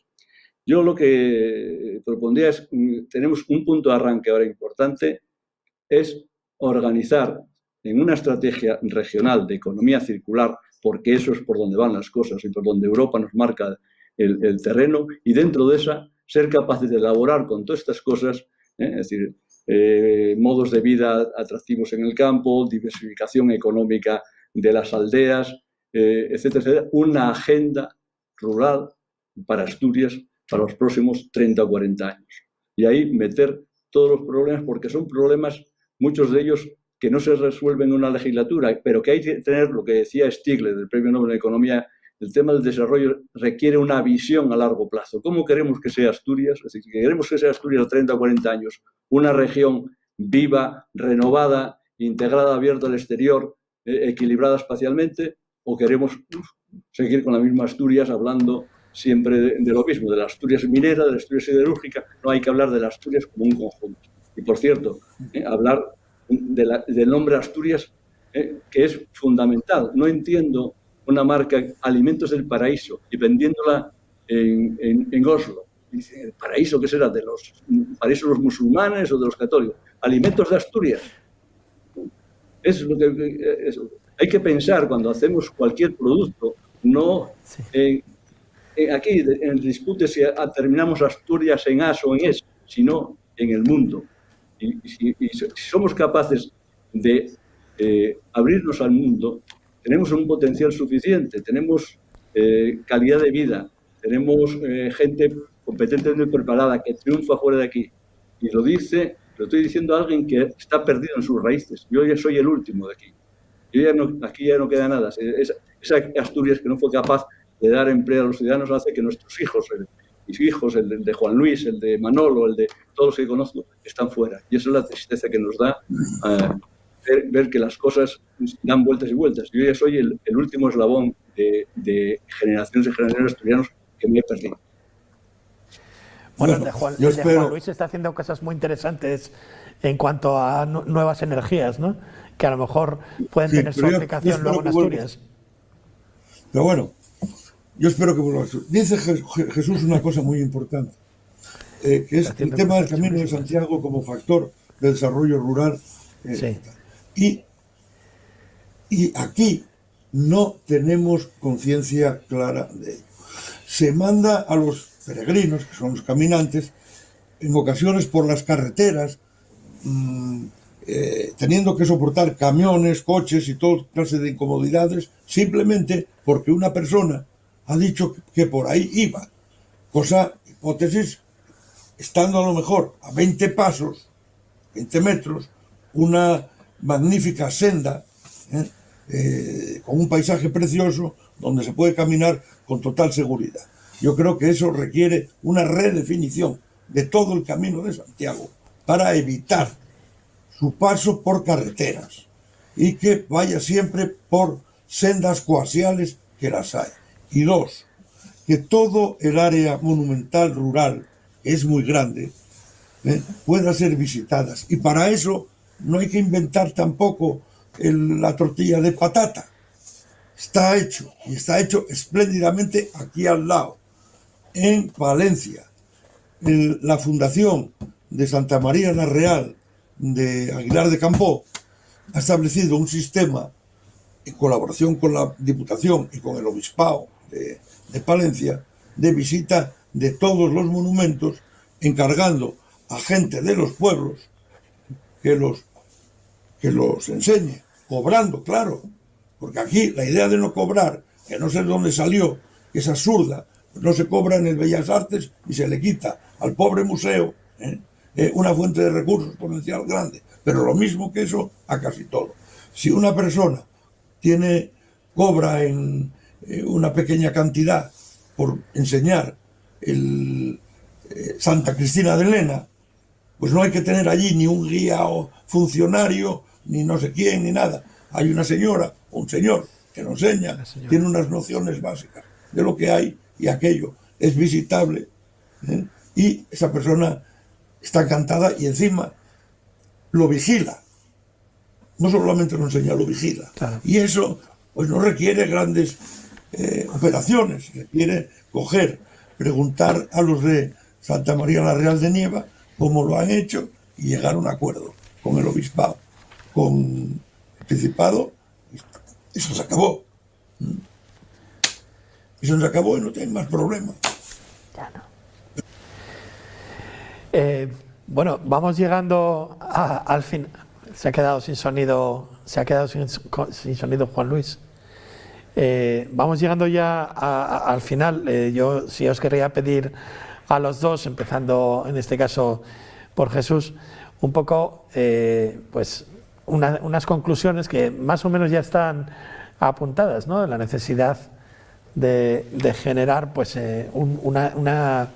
Speaker 5: Yo lo que propondría es, tenemos un punto de arranque ahora importante, es organizar en una estrategia regional de economía circular, porque eso es por donde van las cosas y por donde Europa nos marca el terreno, y dentro de esa ser capaces de elaborar con todas estas cosas, es decir, modos de vida atractivos en el campo, diversificación económica de las aldeas, etcétera, etcétera, una agenda rural para Asturias para los próximos 30 o 40 años. Y ahí meter todos los problemas, porque son problemas, muchos de ellos, que no se resuelven en una legislatura, pero que hay que tener, lo que decía Stiglitz, del Premio Nobel de Economía, el tema del desarrollo requiere una visión a largo plazo. ¿Cómo queremos que sea Asturias? Es decir, ¿queremos que sea Asturias a 30 o 40 años una región viva, renovada, integrada, abierta al exterior, equilibrada espacialmente? ¿O queremos seguir con la misma Asturias hablando siempre de lo mismo, de la Asturias minera, de la Asturias siderúrgica? No, hay que hablar de las Asturias como un conjunto. Y por cierto, hablar del nombre Asturias, que es fundamental. No entiendo una marca Alimentos del Paraíso y vendiéndola en Oslo, el paraíso que será de los paraísos de los musulmanes o de los católicos. Alimentos de Asturias. Es lo que hay que pensar cuando hacemos cualquier producto, no aquí en el dispute si terminamos Asturias en as o en es, sino en el mundo. Y si somos capaces de abrirnos al mundo, tenemos un potencial suficiente, tenemos calidad de vida, tenemos gente competentemente preparada que triunfa fuera de aquí. Y lo estoy diciendo a alguien que está perdido en sus raíces. Yo ya soy el último de aquí. Aquí ya no queda nada. Esa Asturias que no fue capaz de dar empleo a los ciudadanos hace que nuestros hijos, mis hijos, el de Juan Luis, el de Manolo, el de todos los que conozco, están fuera. Y eso es la tristeza que nos da ver que las cosas dan vueltas y vueltas. Yo ya soy el último eslabón de generaciones y generaciones asturianos que me he perdido.
Speaker 1: Bueno, el de Juan Luis está haciendo cosas muy interesantes en cuanto a nuevas energías, ¿no? Que a lo mejor pueden tener su aplicación luego en Asturias.
Speaker 3: Pero bueno, yo espero que vuelva. Dice Jesús una cosa muy importante, que es el tema del Camino de Santiago como factor de desarrollo rural. Y aquí no tenemos conciencia clara de ello. Se manda a los peregrinos, que son los caminantes, en ocasiones por las carreteras, teniendo que soportar camiones, coches y toda clase de incomodidades, simplemente porque una persona ha dicho que por ahí iba. Hipótesis, estando a lo mejor a 20 pasos, 20 metros, una magnífica senda, con un paisaje precioso, donde se puede caminar con total seguridad. Yo creo que eso requiere una redefinición de todo el Camino de Santiago para evitar su paso por carreteras y que vaya siempre por sendas coaxiales, que las hay. Y dos, que todo el área monumental rural, que es muy grande, pueda ser visitadas. Y para eso no hay que inventar tampoco la tortilla de patata. Está hecho, y está hecho espléndidamente aquí al lado, en Palencia. La Fundación de Santa María la Real de Aguilar de Campoo ha establecido un sistema en colaboración con la Diputación y con el Obispado de Palencia de visita de todos los monumentos, encargando a gente de los pueblos que los enseñe, cobrando, claro, porque aquí la idea de no cobrar, que no sé de dónde salió, que es absurda, no se cobra en el Bellas Artes y se le quita al pobre museo una fuente de recursos potencial grande, pero lo mismo que eso a casi todo. Si una persona cobra en una pequeña cantidad por enseñar el Santa Cristina de Lena, pues no hay que tener allí ni un guía o funcionario, ni no sé quién, ni nada. Hay una señora o un señor que nos enseña, tiene unas nociones básicas de lo que hay y aquello es visitable, y esa persona está encantada y encima lo vigila. No solamente lo enseña, lo vigila. Claro. Y eso pues no requiere grandes operaciones, requiere preguntar a los de Santa María la Real de Nieva cómo lo han hecho y llegar a un acuerdo con el Obispado, con el Principado. Eso se acabó. Eso se acabó y no tienen más problemas.
Speaker 1: Ya no. Bueno, vamos llegando al fin. Se ha quedado sin sonido Juan Luis. Vamos llegando ya al final. Yo sí os querría pedir a los dos, empezando en este caso por Jesús, un poco pues unas conclusiones que más o menos ya están apuntadas, ¿no? La necesidad de generar pues una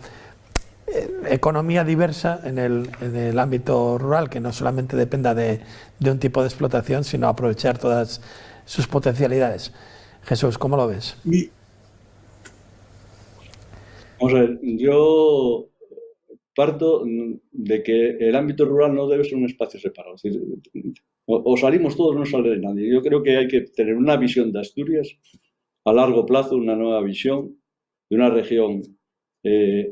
Speaker 1: economía diversa en el ámbito rural, que no solamente dependa de un tipo de explotación, sino aprovechar todas sus potencialidades. Jesús, ¿cómo lo ves?
Speaker 5: Vamos a ver, yo parto de que el ámbito rural no debe ser un espacio separado. Es decir, o salimos todos o no sale nadie. Yo creo que hay que tener una visión de Asturias a largo plazo, una nueva visión de una región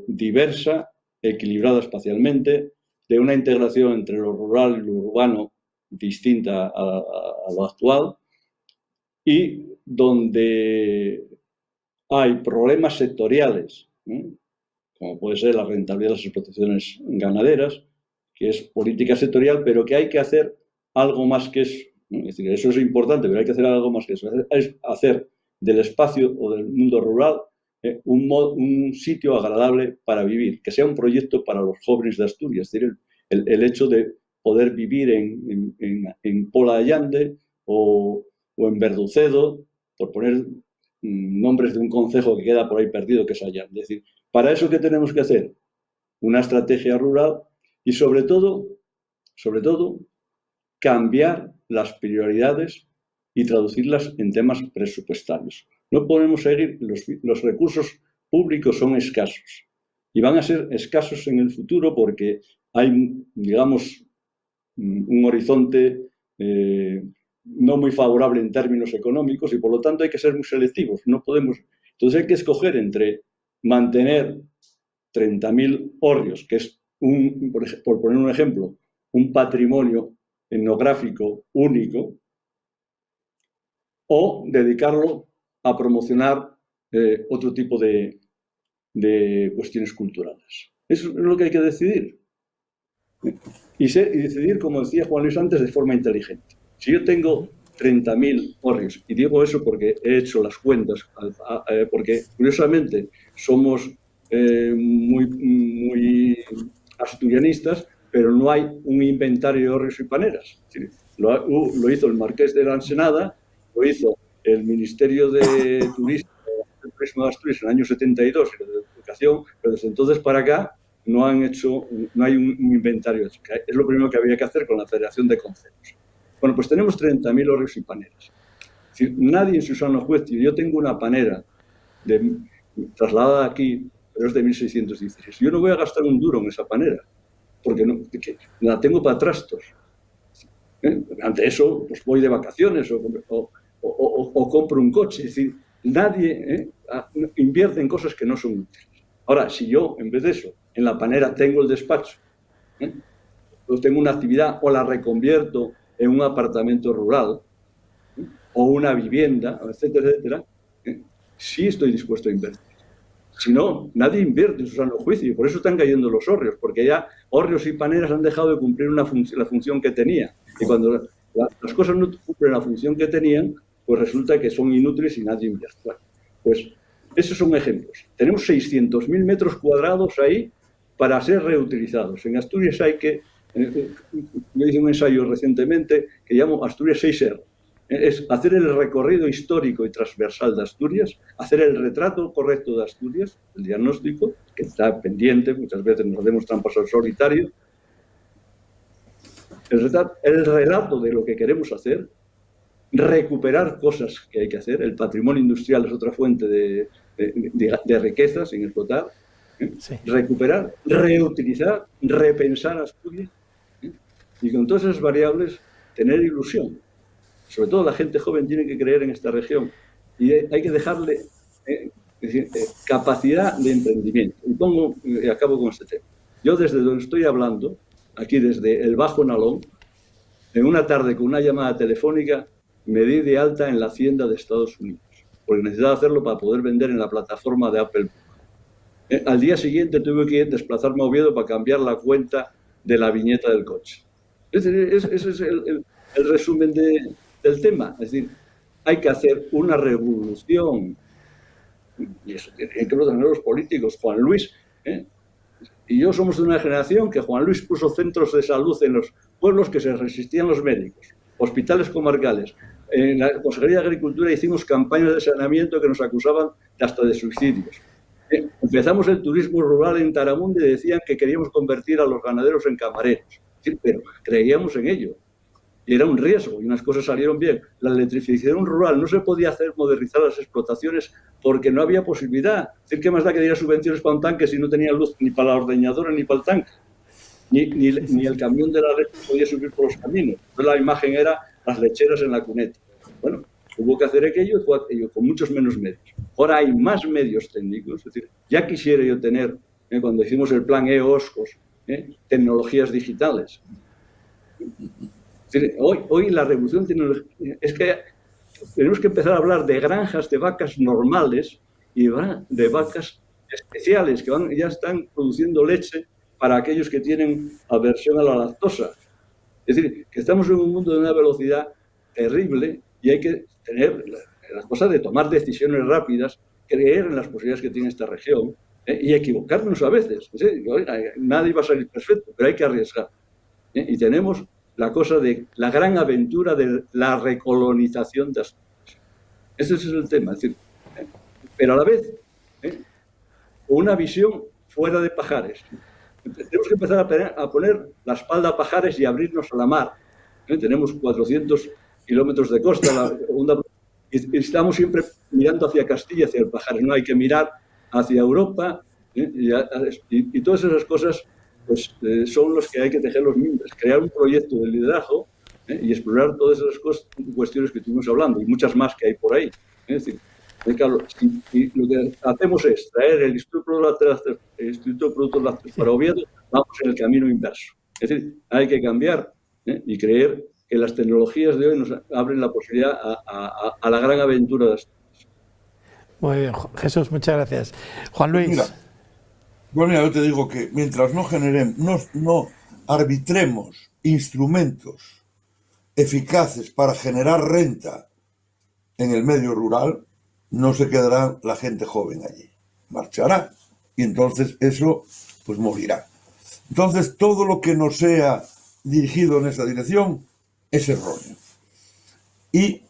Speaker 5: diversa, equilibrada espacialmente, de una integración entre lo rural y lo urbano distinta a lo actual, y donde hay problemas sectoriales, como puede ser la rentabilidad de las explotaciones ganaderas, que es política sectorial, pero que hay que hacer algo más que eso. Es decir, eso es importante, pero hay que hacer algo más que eso. Es hacer del espacio o del mundo rural un sitio agradable para vivir, que sea un proyecto para los jóvenes de Asturias. Es decir, el hecho de poder vivir en Pola de Allande o en Verducedo, por poner nombres de un concejo que queda por ahí perdido, que es Allande. Es decir, ¿para eso qué tenemos que hacer? Una estrategia rural y, sobre todo, cambiar las prioridades y traducirlas en temas presupuestarios. No podemos seguir, los recursos públicos son escasos y van a ser escasos en el futuro porque hay, digamos, un horizonte no muy favorable en términos económicos y, por lo tanto, hay que ser muy selectivos. No podemos. Entonces hay que escoger entre mantener 30.000 hórreos, que es, por poner un ejemplo, un patrimonio etnográfico único, o dedicarlo a promocionar otro tipo de cuestiones culturales. Eso es lo que hay que decidir. Y decidir, como decía Juan Luis antes, de forma inteligente. Si yo tengo 30.000 hórreos, y digo eso porque he hecho las cuentas, porque curiosamente somos muy asturianistas, pero no hay un inventario de hórreos y paneras. Lo hizo el Marqués de la Ensenada, lo hizo el Ministerio de Turismo de Asturias en el año 72 y de Educación, pero desde entonces para acá no hay un inventario. Es lo primero que había que hacer con la Federación de Concejos. Bueno, pues tenemos 30.000 hórreos y paneras. Es decir, nadie en su sano juicio, yo tengo una panera trasladada aquí, pero es de 1616. Yo no voy a gastar un duro en esa panera, porque la tengo para trastos. Ante eso, pues voy de vacaciones o compro un coche. Es decir, nadie invierte en cosas que no son útiles. Ahora, si yo, en vez de eso, en la panera tengo el despacho, pues tengo una actividad o la reconvierto en un apartamento rural o una vivienda, etcétera, etcétera, sí estoy dispuesto a invertir. Si no, nadie invierte en su sano juicio y por eso están cayendo los hórreos, porque ya hórreos y paneras han dejado de cumplir la función que tenía. Y cuando las cosas no cumplen la función que tenían, pues resulta que son inútiles y nadie invierte. Bueno, pues esos son ejemplos. Tenemos 600.000 metros cuadrados ahí para ser reutilizados. En Asturias hay que... Yo hice un ensayo recientemente que llamo Asturias 6R. Es hacer el recorrido histórico y transversal de Asturias, hacer el retrato correcto de Asturias, el diagnóstico, que está pendiente, muchas veces nos hacemos trampas al solitario, el relato de lo que queremos hacer, recuperar cosas que hay que hacer. El patrimonio industrial es otra fuente de riquezas sin explotar. Sí. Recuperar, reutilizar, repensar Asturias, y con todas esas variables tener ilusión. Sobre todo la gente joven tiene que creer en esta región y hay que dejarle capacidad de emprendimiento. Y acabo con este tema. Yo desde donde estoy hablando, aquí desde el Bajo Nalón, en una tarde con una llamada telefónica me di de alta en la Hacienda de Estados Unidos, porque necesitaba hacerlo para poder vender en la plataforma de Apple. Al día siguiente tuve que desplazarme a Oviedo para cambiar la cuenta de la viñeta del coche. Ese es el resumen del tema. Es decir, hay que hacer una revolución. Y eso tienen que tener los políticos. Juan Luis y yo somos de una generación que Juan Luis puso centros de salud en los pueblos que se resistían los médicos, hospitales comarcales. En la Consejería de Agricultura hicimos campañas de saneamiento que nos acusaban hasta de suicidios. Empezamos el turismo rural en Taramundi y decían que queríamos convertir a los ganaderos en camareros. Sí, pero creíamos en ello. Y era un riesgo y unas cosas salieron bien. La electrificación rural no se podía hacer modernizar las explotaciones porque no había posibilidad. Es decir, ¿qué más da que diera subvenciones para un tanque si no tenía luz ni para la ordeñadora ni para el tanque? Ni el camión de la leche podía subir por los caminos. Entonces la imagen era las lecheras en la cuneta. Bueno, hubo que hacer aquello con muchos menos medios. ahora hay más medios técnicos. Es decir, ya quisiera yo tener, cuando hicimos el plan EOSCOS, tecnologías digitales. Es decir, hoy la revolución tecnológica es que tenemos que empezar a hablar de granjas de vacas normales y de vacas especiales que ya están produciendo leche para aquellos que tienen aversión a la lactosa. Es decir, que estamos en un mundo de una velocidad terrible y hay que tener las cosas de tomar decisiones rápidas, creer en las posibilidades que tiene esta región y equivocarnos a veces. Nadie va a salir perfecto, pero hay que arriesgar. Y tenemos la cosa de la gran aventura de la recolonización de Asturias. Ese es el tema. Es decir, pero a la vez, una visión fuera de Pajares. Tenemos que empezar a poner la espalda a Pajares y abrirnos a la mar. Tenemos 400 kilómetros de costa y estamos siempre mirando hacia Castilla, hacia el Pajares. No hay que mirar hacia Europa y todas esas cosas pues, son los que hay que tejer los mimbres. Crear un proyecto de liderazgo y explorar todas esas cuestiones que estuvimos hablando y muchas más que hay por ahí. Es decir, claro, y lo que hacemos es traer el Instituto de Productos Lácteos para Oviedo, vamos en el camino inverso. Es decir, hay que cambiar y creer que las tecnologías de hoy nos abren la posibilidad a la gran aventura de Asturias.
Speaker 1: Muy bien, Jesús, muchas gracias. Juan Luis.
Speaker 3: Mira, yo te digo que mientras no generemos, no arbitremos instrumentos eficaces para generar renta en el medio rural, no se quedará la gente joven allí. Marchará y entonces eso pues morirá. Entonces todo lo que no sea dirigido en esa dirección es erróneo. Y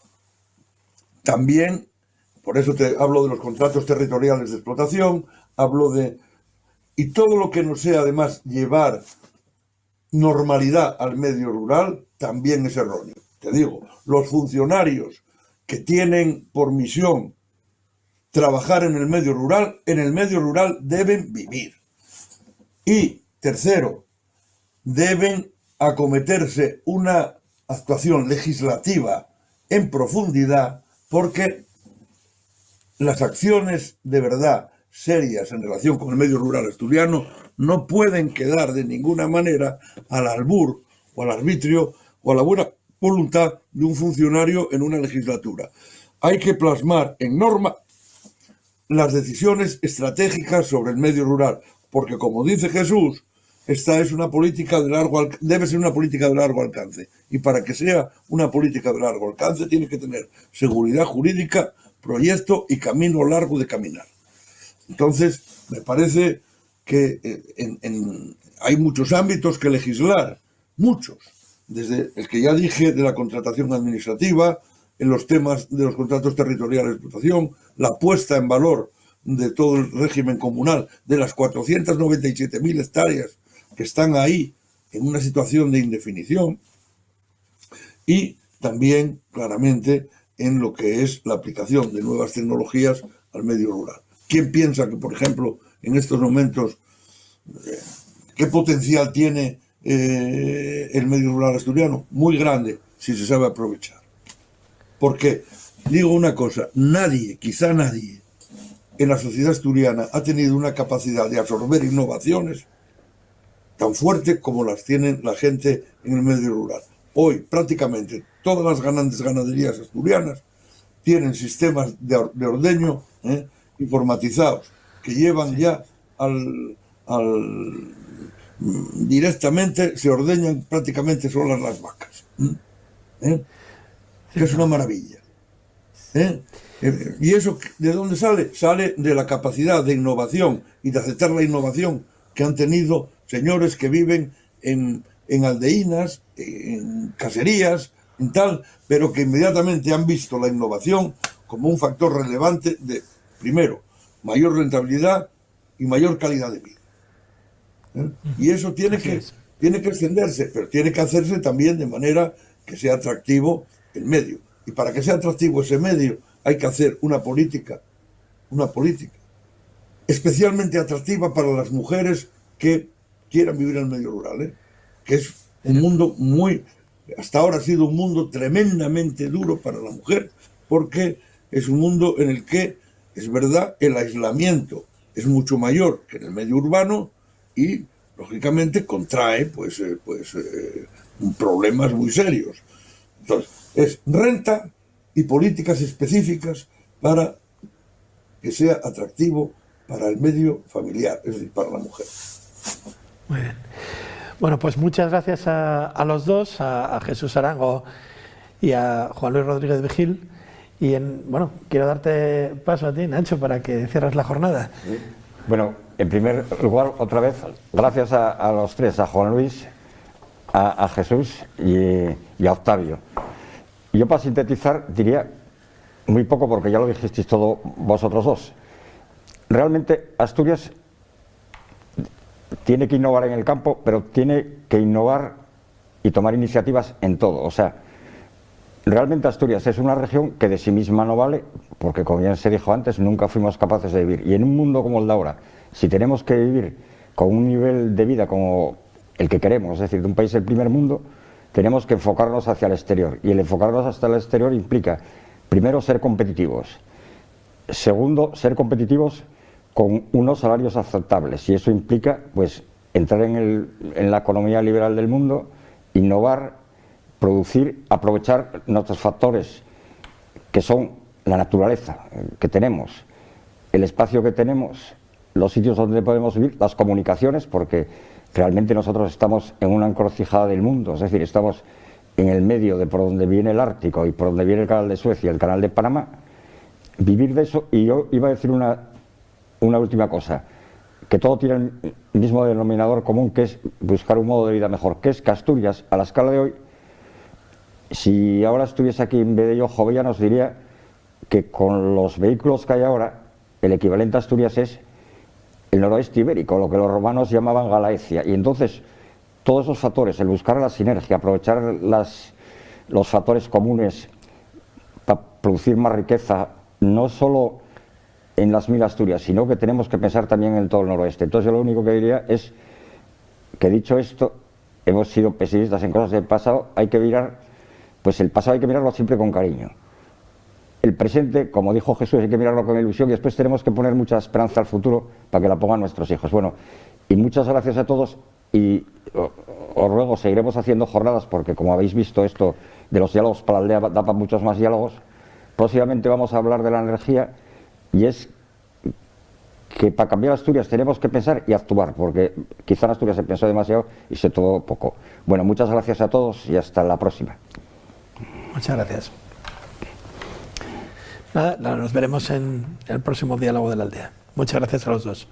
Speaker 3: también, por eso te hablo de los contratos territoriales de explotación, y todo lo que no sea además llevar normalidad al medio rural también es erróneo. Te digo, los funcionarios que tienen por misión trabajar en el medio rural deben vivir. Y tercero, deben acometerse una actuación legislativa en profundidad, porque las acciones de verdad serias en relación con el medio rural asturiano no pueden quedar de ninguna manera al albur o al arbitrio o a la buena voluntad de un funcionario en una legislatura. Hay que plasmar en norma las decisiones estratégicas sobre el medio rural, porque como dice Jesús, esta es una política debe ser una política de largo alcance, y para que sea una política de largo alcance tiene que tener seguridad jurídica, proyecto y camino largo de caminar. Entonces, me parece que hay muchos ámbitos que legislar, muchos, desde el que ya dije de la contratación administrativa, en los temas de los contratos territoriales de explotación, la puesta en valor de todo el régimen comunal, de las 497.000 hectáreas que están ahí en una situación de indefinición, y también, claramente, en lo que es la aplicación de nuevas tecnologías al medio rural. ¿Quién piensa que, por ejemplo, en estos momentos, qué potencial tiene el medio rural asturiano? Muy grande, si se sabe aprovechar. Porque, digo una cosa, quizá nadie, en la sociedad asturiana ha tenido una capacidad de absorber innovaciones tan fuerte como las tiene la gente en el medio rural. Hoy, prácticamente, todas las grandes ganaderías asturianas tienen sistemas de ordeño informatizados que llevan ya directamente se ordeñan prácticamente solas las vacas. Que es una maravilla. ¿Y eso de dónde sale? Sale de la capacidad de innovación y de aceptar la innovación que han tenido señores que viven en aldeinas, en caserías, en tal, pero que inmediatamente han visto la innovación como un factor relevante de, primero, mayor rentabilidad y mayor calidad de vida. Y eso tiene que extenderse, pero tiene que hacerse también de manera que sea atractivo el medio. Y para que sea atractivo ese medio hay que hacer una política especialmente atractiva para las mujeres que quieran vivir en el medio rural, que es un mundo hasta ahora ha sido un mundo tremendamente duro para la mujer, porque es un mundo en el que es verdad, el aislamiento es mucho mayor que en el medio urbano y, lógicamente, contrae problemas muy serios. Entonces, es renta y políticas específicas para que sea atractivo para el medio familiar, es decir, para la mujer.
Speaker 1: Muy bien. Bueno, pues muchas gracias a los dos, a Jesús Arango y a Juan Luis Rodríguez Vigil. Y bueno, quiero darte paso a ti, Nacho, para que cierres la jornada.
Speaker 2: Bueno, en primer lugar, otra vez, gracias a los tres, a Juan Luis, a Jesús y a Octavio. Yo, para sintetizar, diría muy poco, porque ya lo dijisteis todo vosotros dos. Realmente Asturias tiene que innovar en el campo, pero tiene que innovar y tomar iniciativas en todo. O sea, realmente Asturias es una región que de sí misma no vale, porque, como ya se dijo antes, nunca fuimos capaces de vivir. Y en un mundo como el de ahora, si tenemos que vivir con un nivel de vida como el que queremos, es decir, de un país del primer mundo, tenemos que enfocarnos hacia el exterior. Y el enfocarnos hacia el exterior implica, primero, ser competitivos. Segundo, ser competitivos con unos salarios aceptables. Y eso implica, pues, entrar en la economía liberal del mundo, innovar, producir, aprovechar nuestros factores, que son la naturaleza que tenemos, el espacio que tenemos, los sitios donde podemos vivir, las comunicaciones, porque realmente nosotros estamos en una encrucijada del mundo, es decir, estamos en el medio de por donde viene el Ártico y por donde viene el canal de Suecia y el canal de Panamá. Vivir de eso. Y yo iba a decir una última cosa, que todo tiene el mismo denominador común, que es buscar un modo de vida mejor, que es que Asturias, a la escala de hoy, si ahora estuviese aquí en vez de yo, Jovellanos, diría que con los vehículos que hay ahora, el equivalente a Asturias es el noroeste ibérico, lo que los romanos llamaban Galaecia. Y entonces, todos esos factores, el buscar la sinergia, aprovechar los factores comunes para producir más riqueza, no solo en las 1000 Asturias, sino que tenemos que pensar también en todo el noroeste. Entonces, yo lo único que diría es que, dicho esto, hemos sido pesimistas en cosas del pasado, hay que mirar, pues el pasado hay que mirarlo siempre con cariño. El presente, como dijo Jesús, hay que mirarlo con ilusión, y después tenemos que poner mucha esperanza al futuro para que la pongan nuestros hijos. Bueno, y muchas gracias a todos, y os ruego, seguiremos haciendo jornadas, porque, como habéis visto, esto de los diálogos para la aldea da para muchos más diálogos. Próximamente vamos a hablar de la energía, y es que para cambiar Asturias tenemos que pensar y actuar, porque quizá en Asturias se pensó demasiado y se tomó poco. Bueno, muchas gracias a todos y hasta la próxima.
Speaker 1: Muchas gracias. Nada, nos veremos en el próximo diálogo de la aldea. Muchas gracias a los dos.